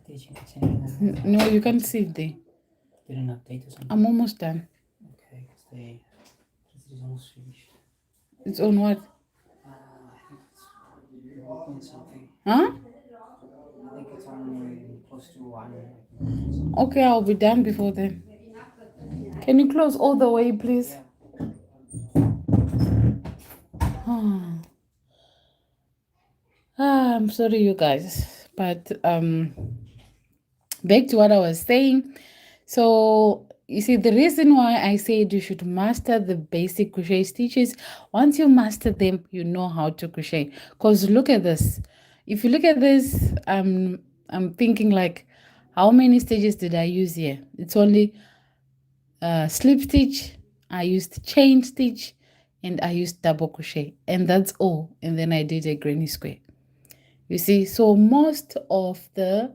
Teaching it. No, you can't see it there. Did an update or something? I'm almost done. Okay, because it is almost finished. It's on what? I think it's on something. Huh? I think it's on close to 1. Okay, I'll be done before then. Can you close all the way, please? I'm sorry, you guys, but back to what I was saying. So you see, the reason why I said you should master the basic crochet stitches, once you master them, you know how to crochet. Because look at this. If you look at this, I'm thinking like, how many stitches did I use here? It's only slip stitch, I used chain stitch, and I used double crochet, and that's all. And then I did a granny square. You see, so most of the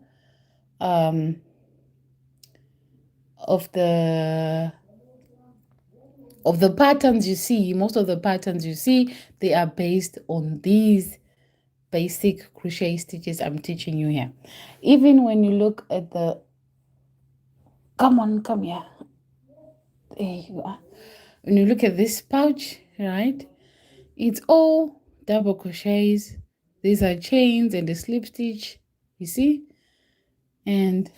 patterns you see, they are based on these basic crochet stitches I'm teaching you here. Even when you look at the, come here, there you are. When you look at this pouch, right, it's all double crochets. These are chains and a slip stitch, you see. And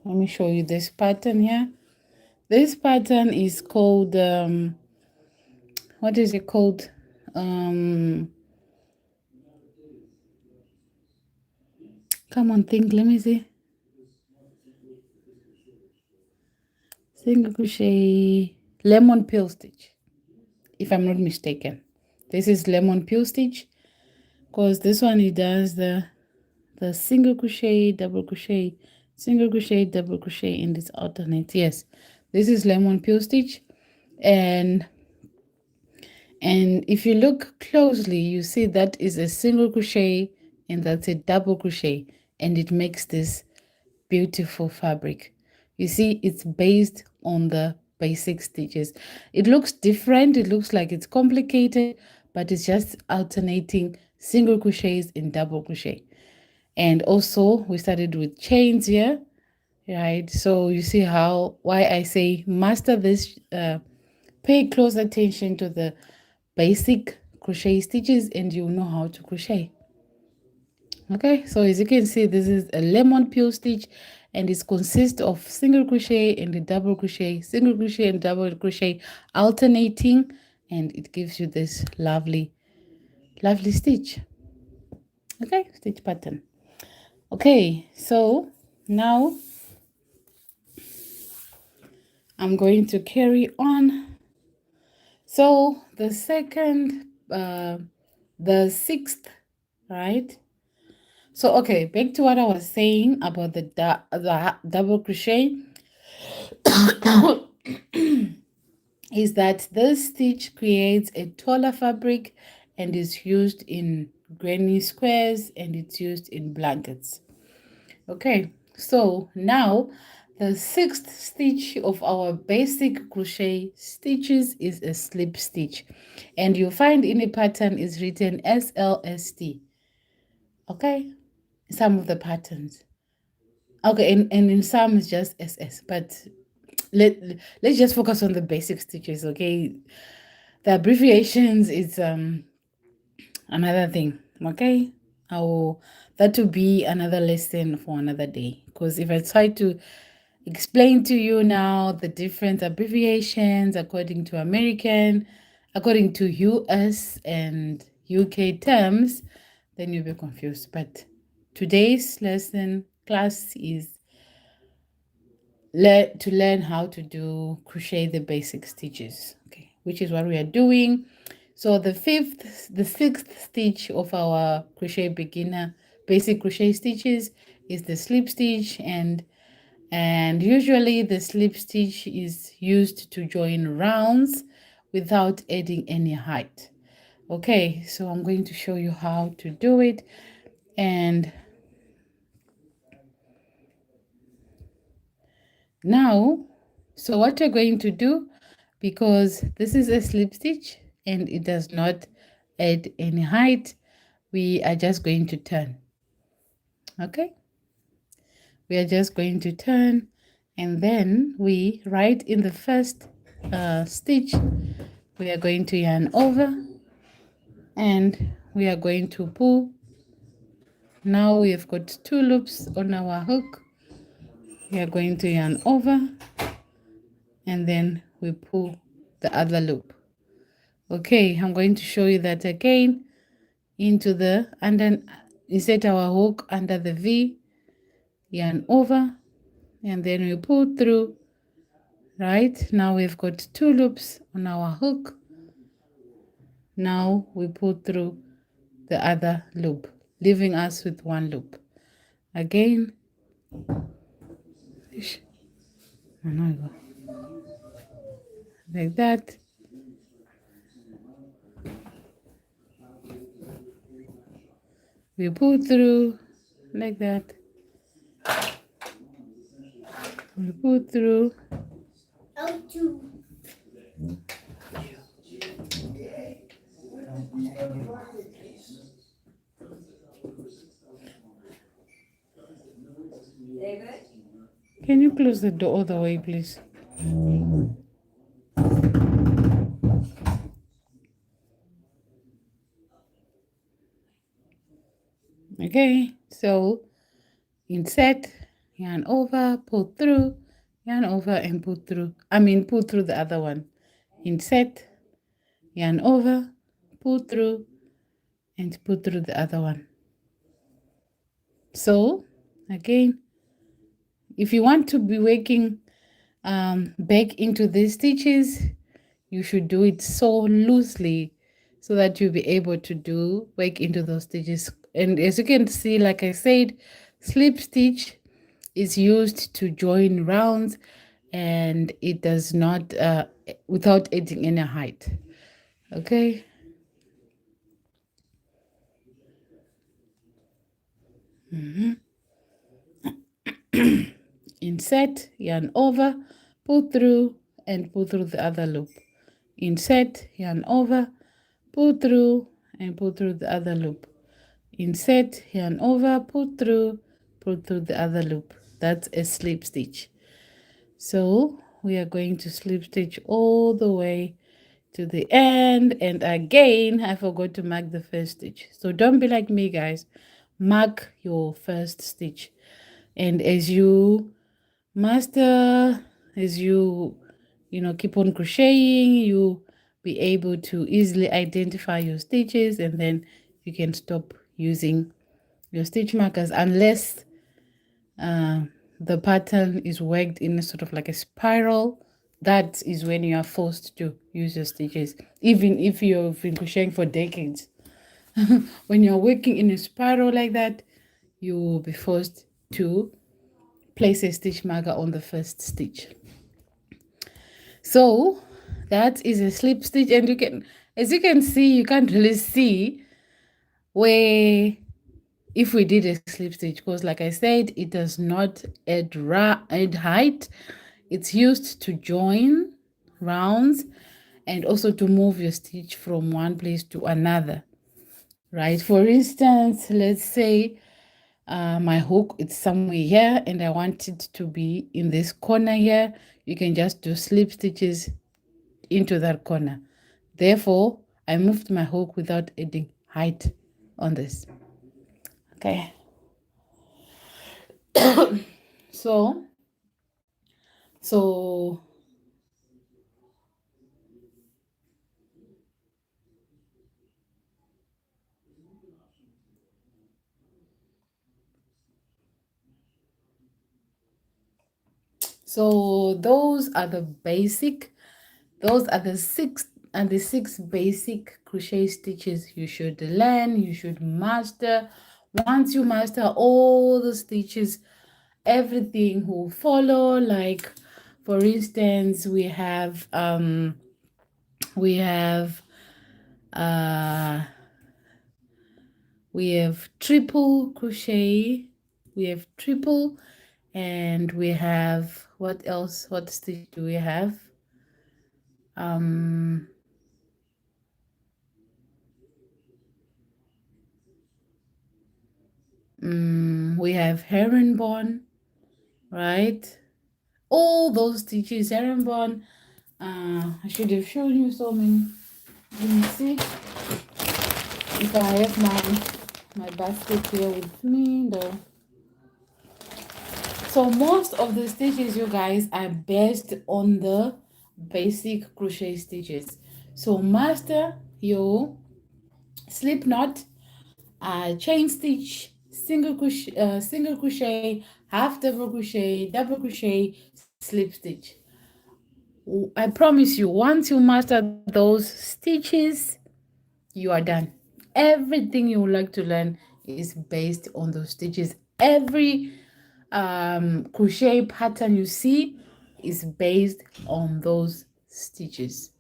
let me show you this pattern here. This pattern is called what is it called? Come on, think. Let me see. Single crochet lemon peel stitch, if I'm not mistaken. This is lemon peel stitch, because this one it does the single crochet, double crochet, single crochet, double crochet, and it's alternate. Yes, this is lemon peel stitch. And if you look closely, you see that is a single crochet and that's a double crochet, and it makes this beautiful fabric. You see, it's based on the basic stitches. It looks different, it looks like it's complicated, but it's just alternating single crochets and double crochet. And also we started with chains here, right? So you see why I say master this, pay close attention to the basic crochet stitches and you'll know how to crochet. Okay, so as you can see, this is a lemon peel stitch, and it consists of single crochet and a double crochet, single crochet and double crochet, alternating, and it gives you this lovely stitch. Okay, stitch pattern. Okay, so now I'm going to carry on. So the second, the 6th, right? So, okay, back to what I was saying about the double crochet. is that this stitch creates a taller fabric and is used in granny squares and it's used in blankets. Okay, so now the sixth stitch of our basic crochet stitches is a slip stitch, and you'll find in the pattern is written SLST. Okay, some of the patterns. Okay, and in some it's just SS, but let's just focus on the basic stitches. Okay, the abbreviations is another thing. Okay, that will be another lesson for another day, because if I try to explain to you now the different abbreviations according to American, according to US and UK terms, then you'll be confused. But today's lesson class is to learn how to do crochet the basic stitches, okay, which is what we are doing. So the sixth stitch of our crochet beginner basic crochet stitches is the slip stitch, and usually the slip stitch is used to join rounds without adding any height. Okay, so I'm going to show you how to do it. And now, so what we're going to do, because this is a slip stitch and it does not add any height, we are just going to turn. Okay, we are just going to turn, and then we right in the first stitch we are going to yarn over and we are going to pull. Now we have got 2 loops on our hook. We are going to yarn over and then we pull the other loop. Okay, I'm going to show you that again. Into the insert our hook under the V, yarn over, and then we pull through. Right now we've got 2 loops on our hook. Now we pull through the other loop, leaving us with 1 loop. Again, like that. We pull through like that. We pull through. Can you close the door all the way, please? Okay, so insert, yarn over, pull through, yarn over and pull through. Pull through the other one. Insert, yarn over, pull through, and pull through the other one. So, again, if you want to be working back into these stitches, you should do it so loosely so that you'll be able to work into those stitches. And as you can see, like I said, slip stitch is used to join rounds and it does not without adding any height. Okay, insert, yarn over, pull through and pull through the other loop. Insert, yarn over, pull through and pull through the other loop. Insert, yarn over, pull through the other loop. That's a slip stitch. So we are going to slip stitch all the way to the end, and again I forgot to mark the first stitch. So don't be like me, guys. Mark your first stitch, and as you master, as you keep on crocheting, you be able to easily identify your stitches, and then you can stop using your stitch markers unless the pattern is worked in a sort of like a spiral. That is when you are forced to use your stitches, even if you've been crocheting for decades. When you're working in a spiral like that, you will be forced to place a stitch marker on the first stitch. So that is a slip stitch, and you can, as you can see, you can't really see where if we did a slip stitch, because like I said, it does not add height. It's used to join rounds and also to move your stitch from one place to another, right? For instance, let's say my hook it's somewhere here and I want it to be in this corner here. You can just do slip stitches into that corner. Therefore, I moved my hook without adding height on this. Okay. So those are the six basic crochet stitches you should learn, you should master. Once you master all the stitches, everything will follow. Like for instance, we have triple crochet, we have triple, and we have what else? What stitch do we have? We have herringbone, right? All those stitches, herringbone. I should have shown you so many. Let me see if I have my basket here with me though. So most of the stitches, you guys, are based on the basic crochet stitches. So master your slip knot, chain stitch, single crochet, half double crochet, slip stitch. I promise you, once you master those stitches, you are done. Everything you would like to learn is based on those stitches. Every crochet pattern you see is based on those stitches.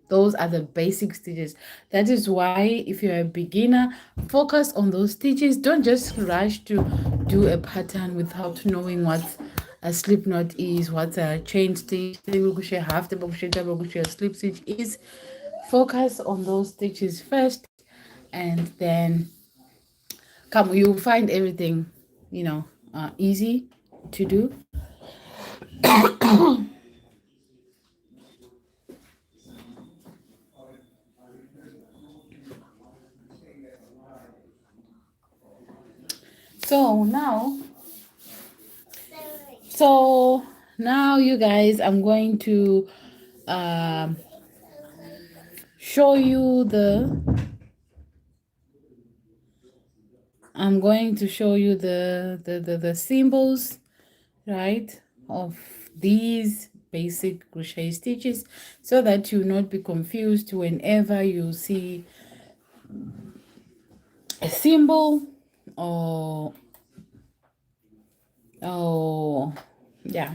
Those are the basic stitches. That is why if you're a beginner, focus on those stitches. Don't just rush to do a pattern without knowing what a slip knot is, what a chain stitch, single crochet, half double crochet, double crochet, slip stitch is. Focus on those stitches first, and then you'll find everything, easy to do. So now you guys, I'm going to show you the symbols, right, of these basic crochet stitches, so that you not be confused whenever you see a symbol or yeah.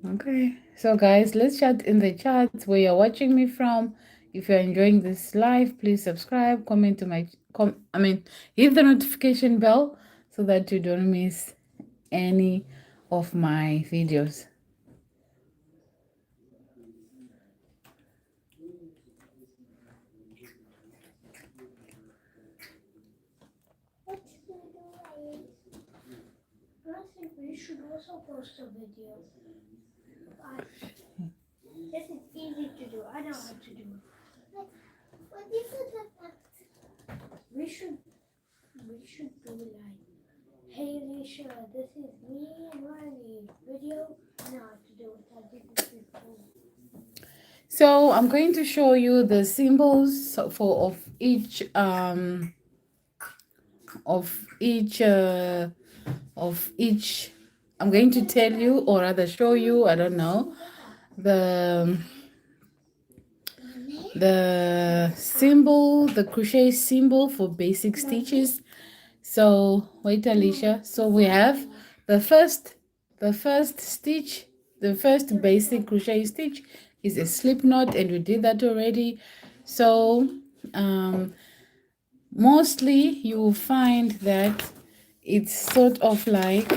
Okay, so guys, let's chat in the chat where you're watching me from. If you're enjoying this live, please subscribe, comment to my hit the notification bell so that you don't miss any of my videos. I think we should also post a video. This is easy to do. I know how to do it. But this is the fact. We should do like, hey Alicia, this is me and Riley video. I know how to do it. I did this before. So I'm going to show you the symbols of each I'm going to tell you, or rather show you, I don't know, the symbol, the crochet symbol for basic stitches. So wait, Alicia. So we have the first stitch, the first basic crochet stitch is a slip knot, and we did that already. So mostly you will find that it's sort of like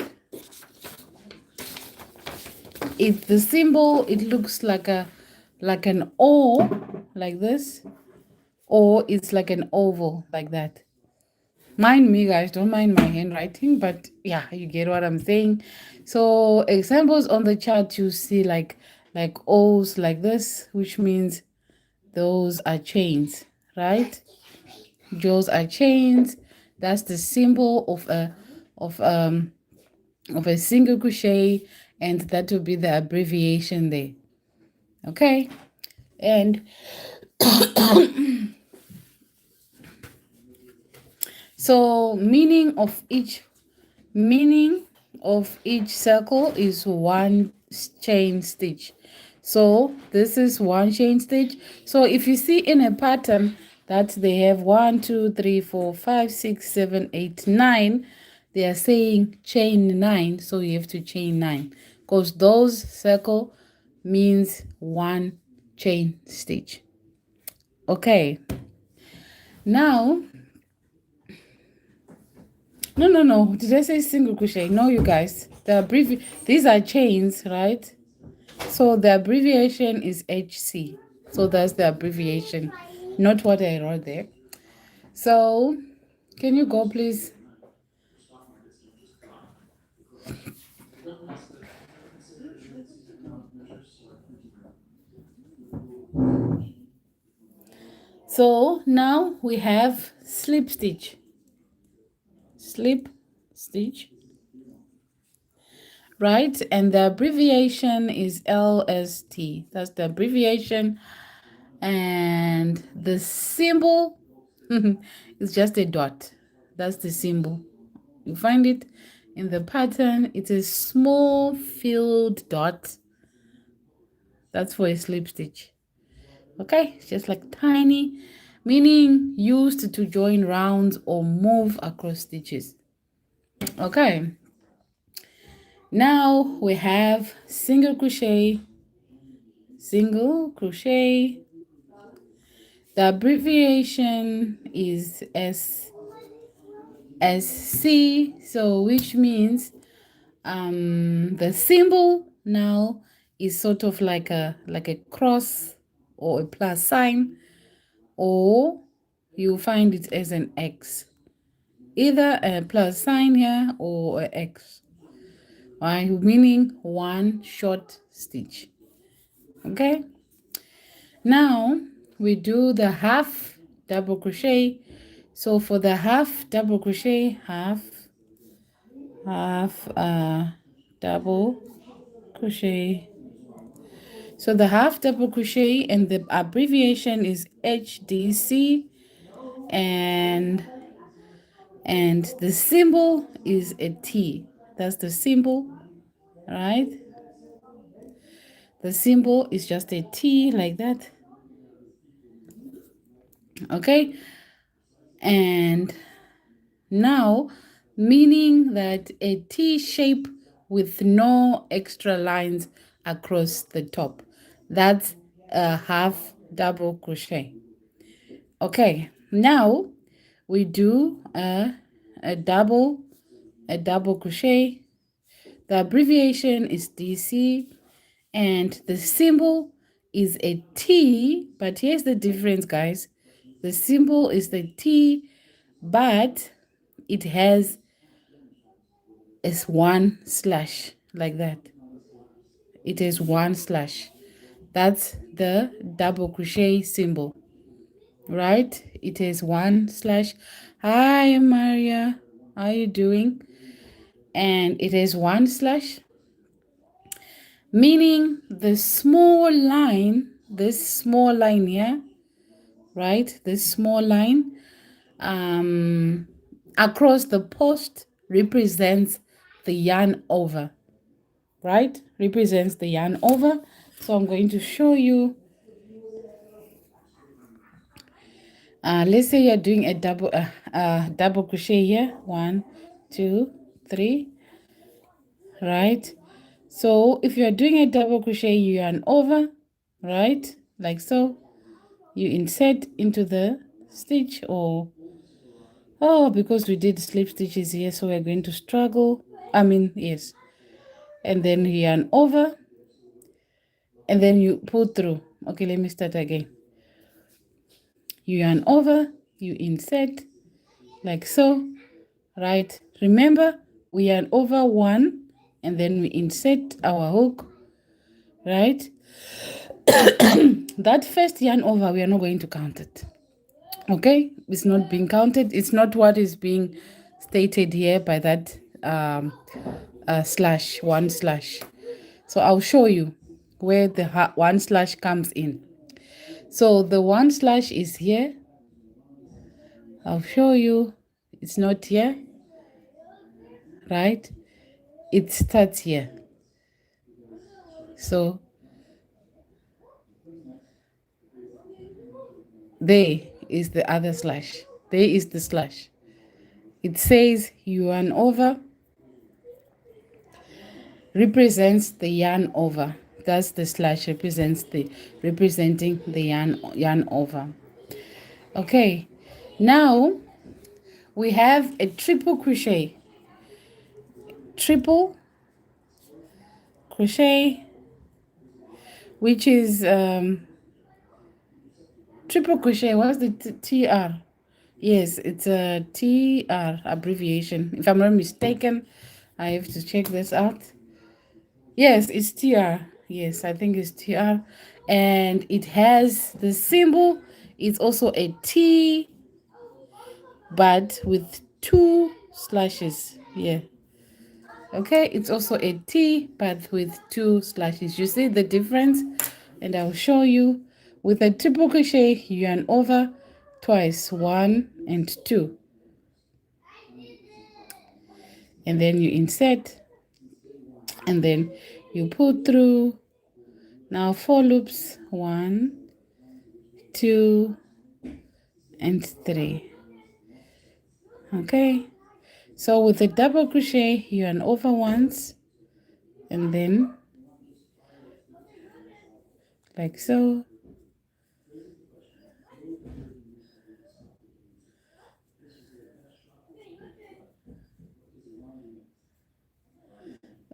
the symbol, it looks like an O like this, or it's like an oval like that. Mind me, guys, don't mind my handwriting, but yeah, you get what I'm saying. So examples on the chart, you see like O's like this, which means those are chains, right? Those are chains. That's the symbol of a single crochet, and that will be the abbreviation there. Okay, and so meaning of each circle is one chain stitch. So this is one chain stitch. So if you see in a pattern that they have 1 2 3 4 5 6 7 8 9, they are saying chain 9, so you have to chain 9 because those circle means one chain stitch. Okay, now no, did I say single crochet? No, you guys, these are chains, right? So the abbreviation is HC. So that's the abbreviation, not what I wrote there. So can you go, please? So now we have slip stitch, right? And the abbreviation is LST. That's the abbreviation. And the symbol is just a dot. That's the symbol. You find it in the pattern. It's a small filled dot. That's for a slip stitch. Okay, it's just like tiny, meaning used to join rounds or move across stitches. Okay, now we have single crochet. The abbreviation is SC, so which means the symbol now is sort of like a cross or a plus sign, or you find it as an X, either a plus sign here or an X, right? Meaning one short stitch. Okay, now we do the half double crochet. So for the half double crochet, half double crochet. So the half double crochet, and the abbreviation is HDC, and the symbol is a T. That's the symbol, right? The symbol is just a T like that. Okay, and now meaning that a T shape with no extra lines across the top. That's a half double crochet. Okay, now we do a double crochet. The abbreviation is DC, and the symbol is a T, but here's the difference, guys. The symbol is the T, but it has one slash like that. It is one slash. That's the double crochet symbol, right? It is one slash. Hi, Maria. How are you doing? And it is one slash, meaning the small line, this small line here, right? This small line across the post represents the yarn over, right? Represents the yarn over. So I'm going to show you. Let's say you're doing a double crochet here. 1 2 3, right? So if you're doing a double crochet, you yarn over, right? Like so. You insert into the stitch, or because we did slip stitches here, so we're going to struggle. Yes. And then you yarn over, and then you pull through. Okay, let me start again. You yarn over, you insert, like so, right? Remember, we yarn over one, and then we insert our hook, right? That first yarn over, we are not going to count it. Okay, it's not being counted. It's not what is being stated here by that slash, one slash. So I'll show you where the one slash comes in. So the one slash is here. I'll show you. It's not here, right? It starts here. So there is the other slash. There is the slash. It says you yarn over, represents the yarn over. That's the slash representing the yarn over. Okay, now we have a triple crochet. Triple crochet, which is triple crochet. What's the TR? Yes, it's a TR abbreviation. If I'm not mistaken, I have to check this out. Yes, it's TR. Yes, I think it's TR. And it has the symbol. It's also a T, but with two slashes. Yeah. Okay, it's also a T, but with two slashes. You see the difference? And I'll show you. With a triple crochet, you yarn over twice, 1 and 2. And then you insert, and then you pull through. Now 4 loops, 1, 2, and 3. Okay, so with a double crochet, you yarn over once, and then like so.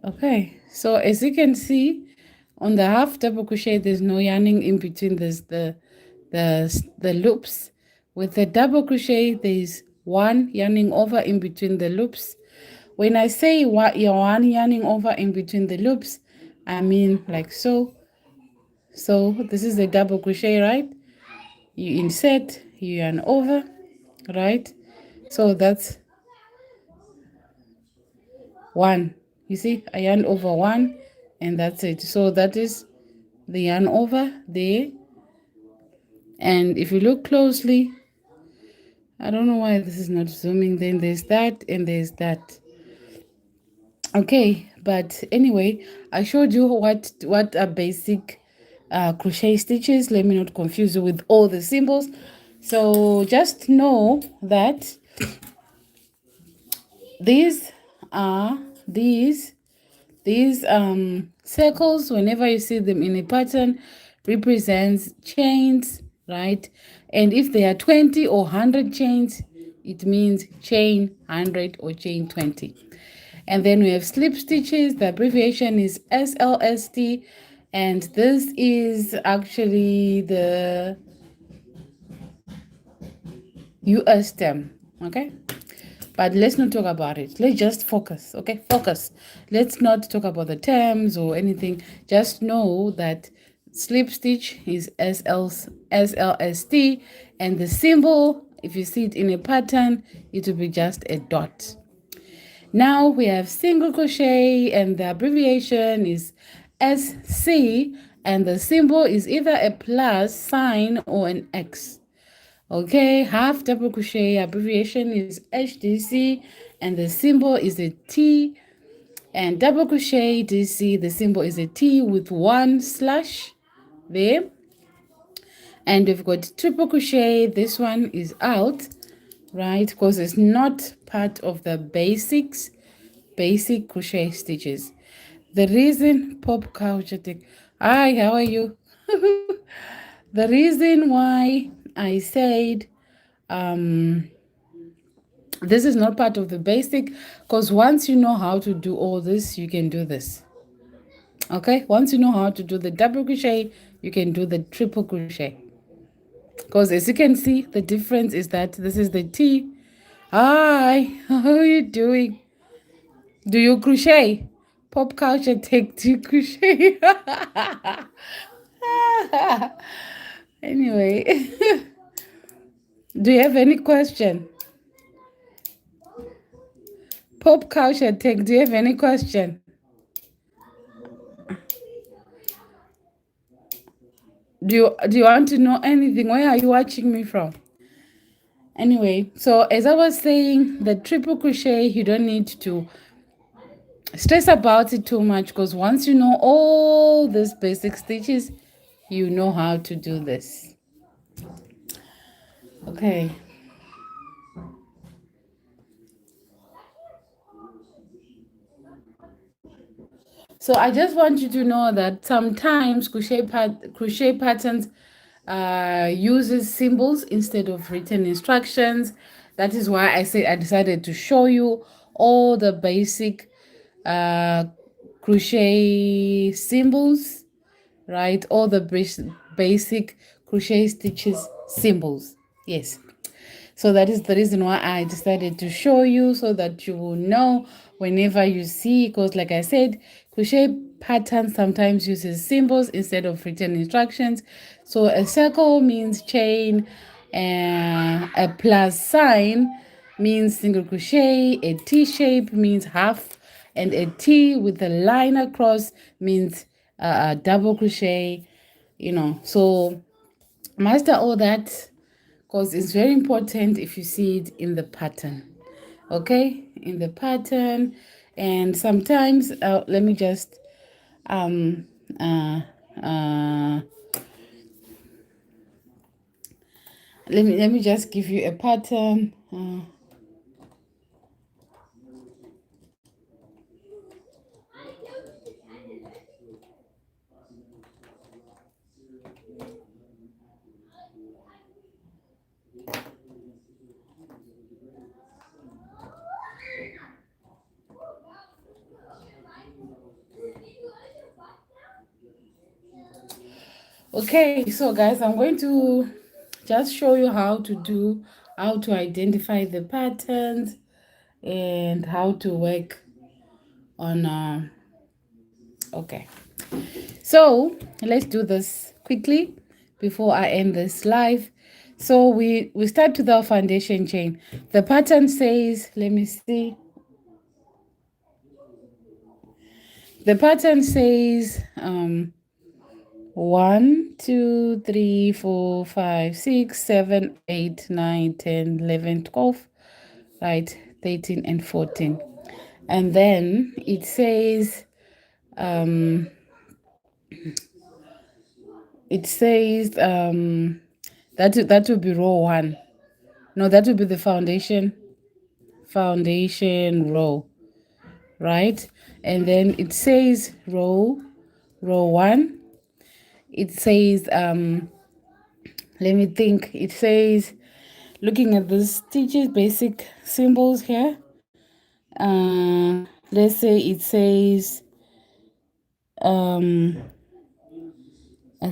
Okay, so as you can see, on the half double crochet, there's no yarning in between the loops. With the double crochet, there's one yarning over in between the loops. When I say you're one yarning over in between the loops, I mean like so. So this is a double crochet, right? You insert, you yarn over, right? So that's 1. You see, I yarn over 1, and that's it. So that is the yarn over there. And if you look closely, I don't know why this is not zooming. Then there's that, and there's that. Okay, but anyway, I showed you what are basic crochet stitches. Let me not confuse you with all the symbols. So just know that these are these circles, whenever you see them in a pattern, represents chains, right? And if there are 20 or 100 chains, it means chain 100 or chain 20. And then we have slip stitches. The abbreviation is SLST, and this is actually the US term. Okay, but let's not talk about it. Let's just focus. Okay, focus. Let's not talk about the terms or anything. Just know that slip stitch is SLST, and the symbol, if you see it in a pattern, it will be just a dot. Now we have single crochet, and the abbreviation is SC, and the symbol is either a plus sign or an X. Okay, half double crochet, abbreviation is HDC, and the symbol is a T. And double crochet DC, the symbol is a T with 1 slash there. And we've got triple crochet. This one is out, right? Because it's not part of the basic crochet stitches. The reason Pop Couch, hi, how are you? The reason why I said this is not part of the basic, because once you know how to do all this, you can do this. Okay, once you know how to do the double crochet, you can do the triple crochet. Because as you can see, the difference is that this is the T. Hi, how are you doing? Do you crochet? Pop culture take to crochet. Anyway, do you have any question? Pop culture take, do you have any question? Do you want to know anything? Where are you watching me from? Anyway, so as I was saying, the triple crochet, you don't need to stress about it too much, because once you know all these basic stitches, you know how to do this. Okay. So I just want you to know that sometimes crochet patterns uses symbols instead of written instructions. That is why I decided to show you all the basic uh, crochet symbols, right? All the basic crochet stitches symbols. Yes. So that is the reason why I decided to show you, so that you will know whenever you see, because like I said, crochet pattern sometimes uses symbols instead of written instructions. So a circle means chain, and a plus sign means single crochet, a T shape means half, and a T with a line across means double crochet, So master all that, because it's very important if you see it in the pattern. Okay, in the pattern. And sometimes let me just um uh uh let me just give you a pattern. Okay, so guys, I'm going to just show you how to identify the patterns and how to work on okay. So let's do this quickly before I end this live. So we start with our foundation chain. The pattern says, let me see. The pattern says 1, 2, 3, 4, 5, 6, 7, 8, 9, 10, 11, 12, right, 13 and 14. And then it says that would be row 1. No, that would be the foundation row, right? And then it says row 1. It says let me think. It says, looking at the stitches, basic symbols here, let's say it says a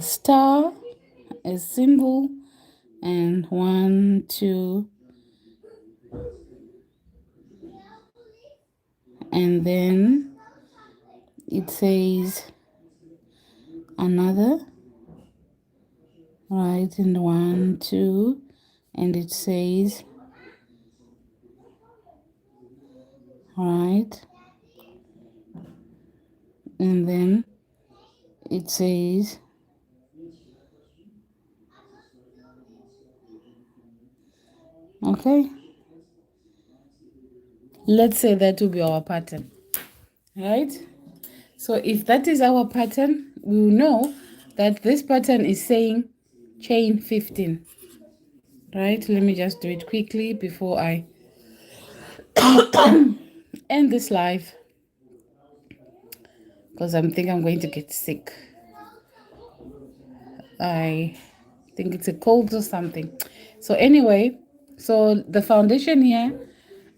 star, a symbol, and 1, 2, and then it says another, right, and 1, 2, and it says, right, and then it says, okay, let's say that will be our pattern, right? So if that is our pattern, we will know that this pattern is saying chain 15, right? Let me just do it quickly before I end this live, because I think I'm going to get sick. I think it's a cold or something. So anyway, so the foundation here,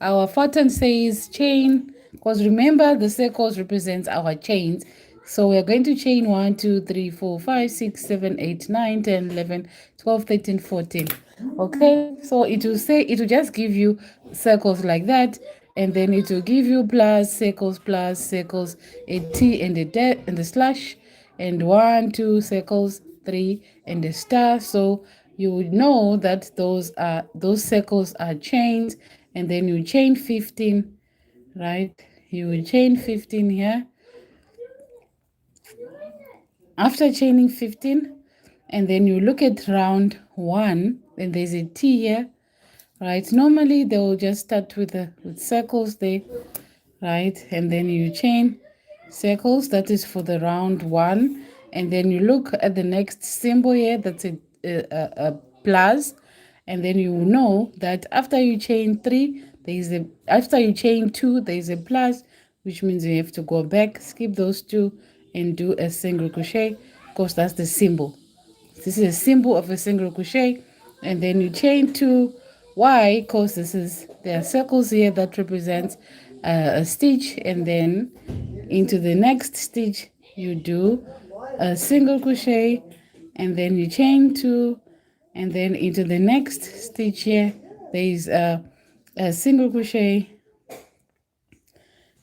our pattern says chain, because remember the circles represents our chains. So we're going to chain 1, 2, 3, 4, 5, 6, 7, 8, 9, 10, 11, 12, 13, 14. Okay, so it will say, it will just give you circles like that, and then it will give you plus circles, a T and and a slash, and 1, 2 circles, 3 and a star. So you would know that those circles are chains, and then you chain 15, right? You will chain 15 here. After chaining 15, and then you look at round 1, and there's a T here, right? Normally they will just start with circles there, right? And then you chain circles, that is for the round 1, and then you look at the next symbol here, that's a plus, and then you know that after you chain 3, after you chain 2, there is a plus, which means you have to go back, skip those 2, and do a single crochet, because that's the symbol. This is a symbol of a single crochet, and then you chain 2. Why? Because there are circles here that represents a stitch, and then into the next stitch you do a single crochet, and then you chain 2, and then into the next stitch here there is a single crochet,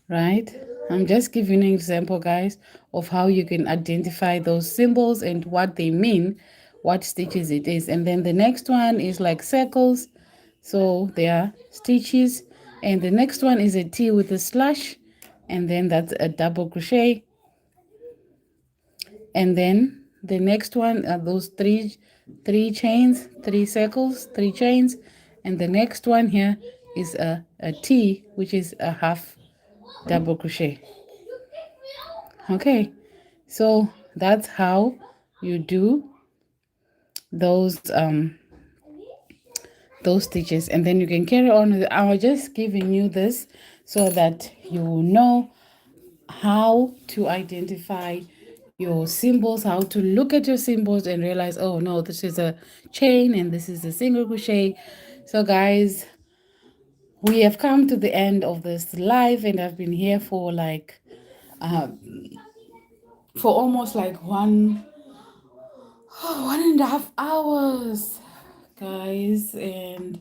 right? I'm just giving an example, guys, of how you can identify those symbols and what they mean, what stitches it is. And then the next one is like circles, so they are stitches, and the next one is a T with a slash, and then that's a double crochet, and then the next one are those three chains, 3 circles, 3 chains, and the next one here is a T, which is a half double crochet. Okay, so that's how you do those stitches, and then you can carry on with. I was just giving you this so that you will know how to identify your symbols, how to look at your symbols and realize, oh no, this is a chain and this is a single crochet. So guys, we have come to the end of this live, and I've been here for like for almost like 1.5 hours, guys, and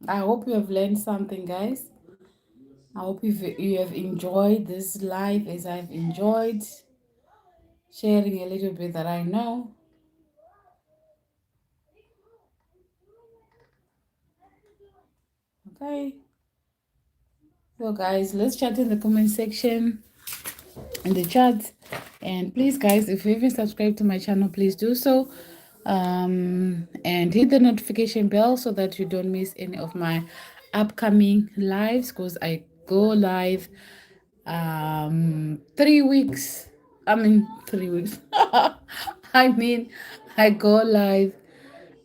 I hope you have learned something, guys. I hope you have enjoyed this live as I've enjoyed sharing a little bit that I know. Okay, so guys, let's chat in the comment section, in the chat, and please, guys, if you haven't subscribed to my channel, please do so, and hit the notification bell so that you don't miss any of my upcoming lives, because I go live 3 weeks. 3 weeks. I mean, I go live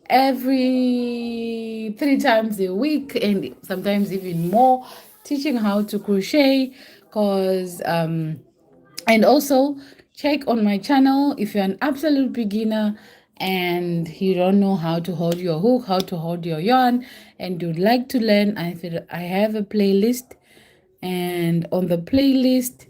every 3 times a week, and sometimes even more, teaching how to crochet, because and also check on my channel if you're an absolute beginner and you don't know how to hold your hook, how to hold your yarn, and you'd like to learn. I have a playlist, and on the playlist,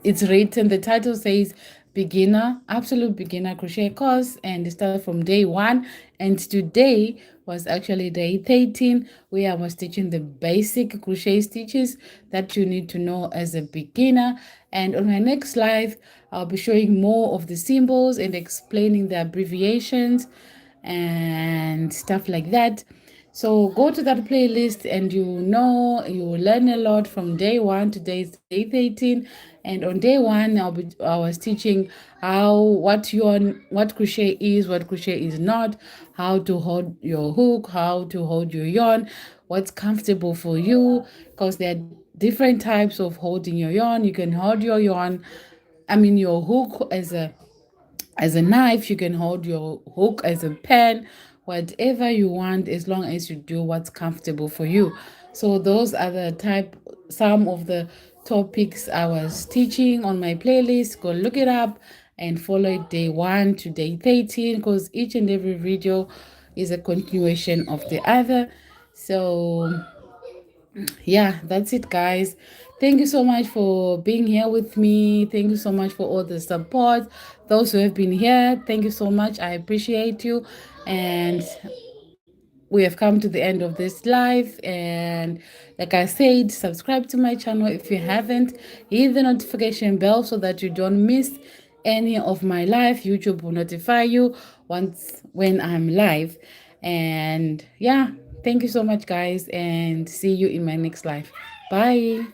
it's written, the title says absolute beginner crochet course, and it started from day 1, and today was actually day 13, where I was teaching the basic crochet stitches that you need to know as a beginner. And on my next live, I'll be showing more of the symbols and explaining the abbreviations and stuff like that. So go to that playlist, and you will learn a lot from day 1 to day 13. And on day 1, I was teaching what crochet is, what crochet is not, how to hold your hook, how to hold your yarn, what's comfortable for you, because there are different types of holding your yarn. You can hold your hook as a knife, you can hold your hook as a pen, whatever you want, as long as you do what's comfortable for you. So those are some of the topics I was teaching on my playlist. Go look it up and follow it day 1 to day 13, because each and every video is a continuation of the other. So yeah, that's it, guys. Thank you so much for being here with me. Thank you so much for all the support. Those who have been here, thank you so much. I appreciate you. And we have come to the end of this live, and like I said, subscribe to my channel if you haven't. Hit the notification bell so that you don't miss any of my live. YouTube will notify you once when I'm live. And yeah, thank you so much, guys, and see you in my next live. Bye.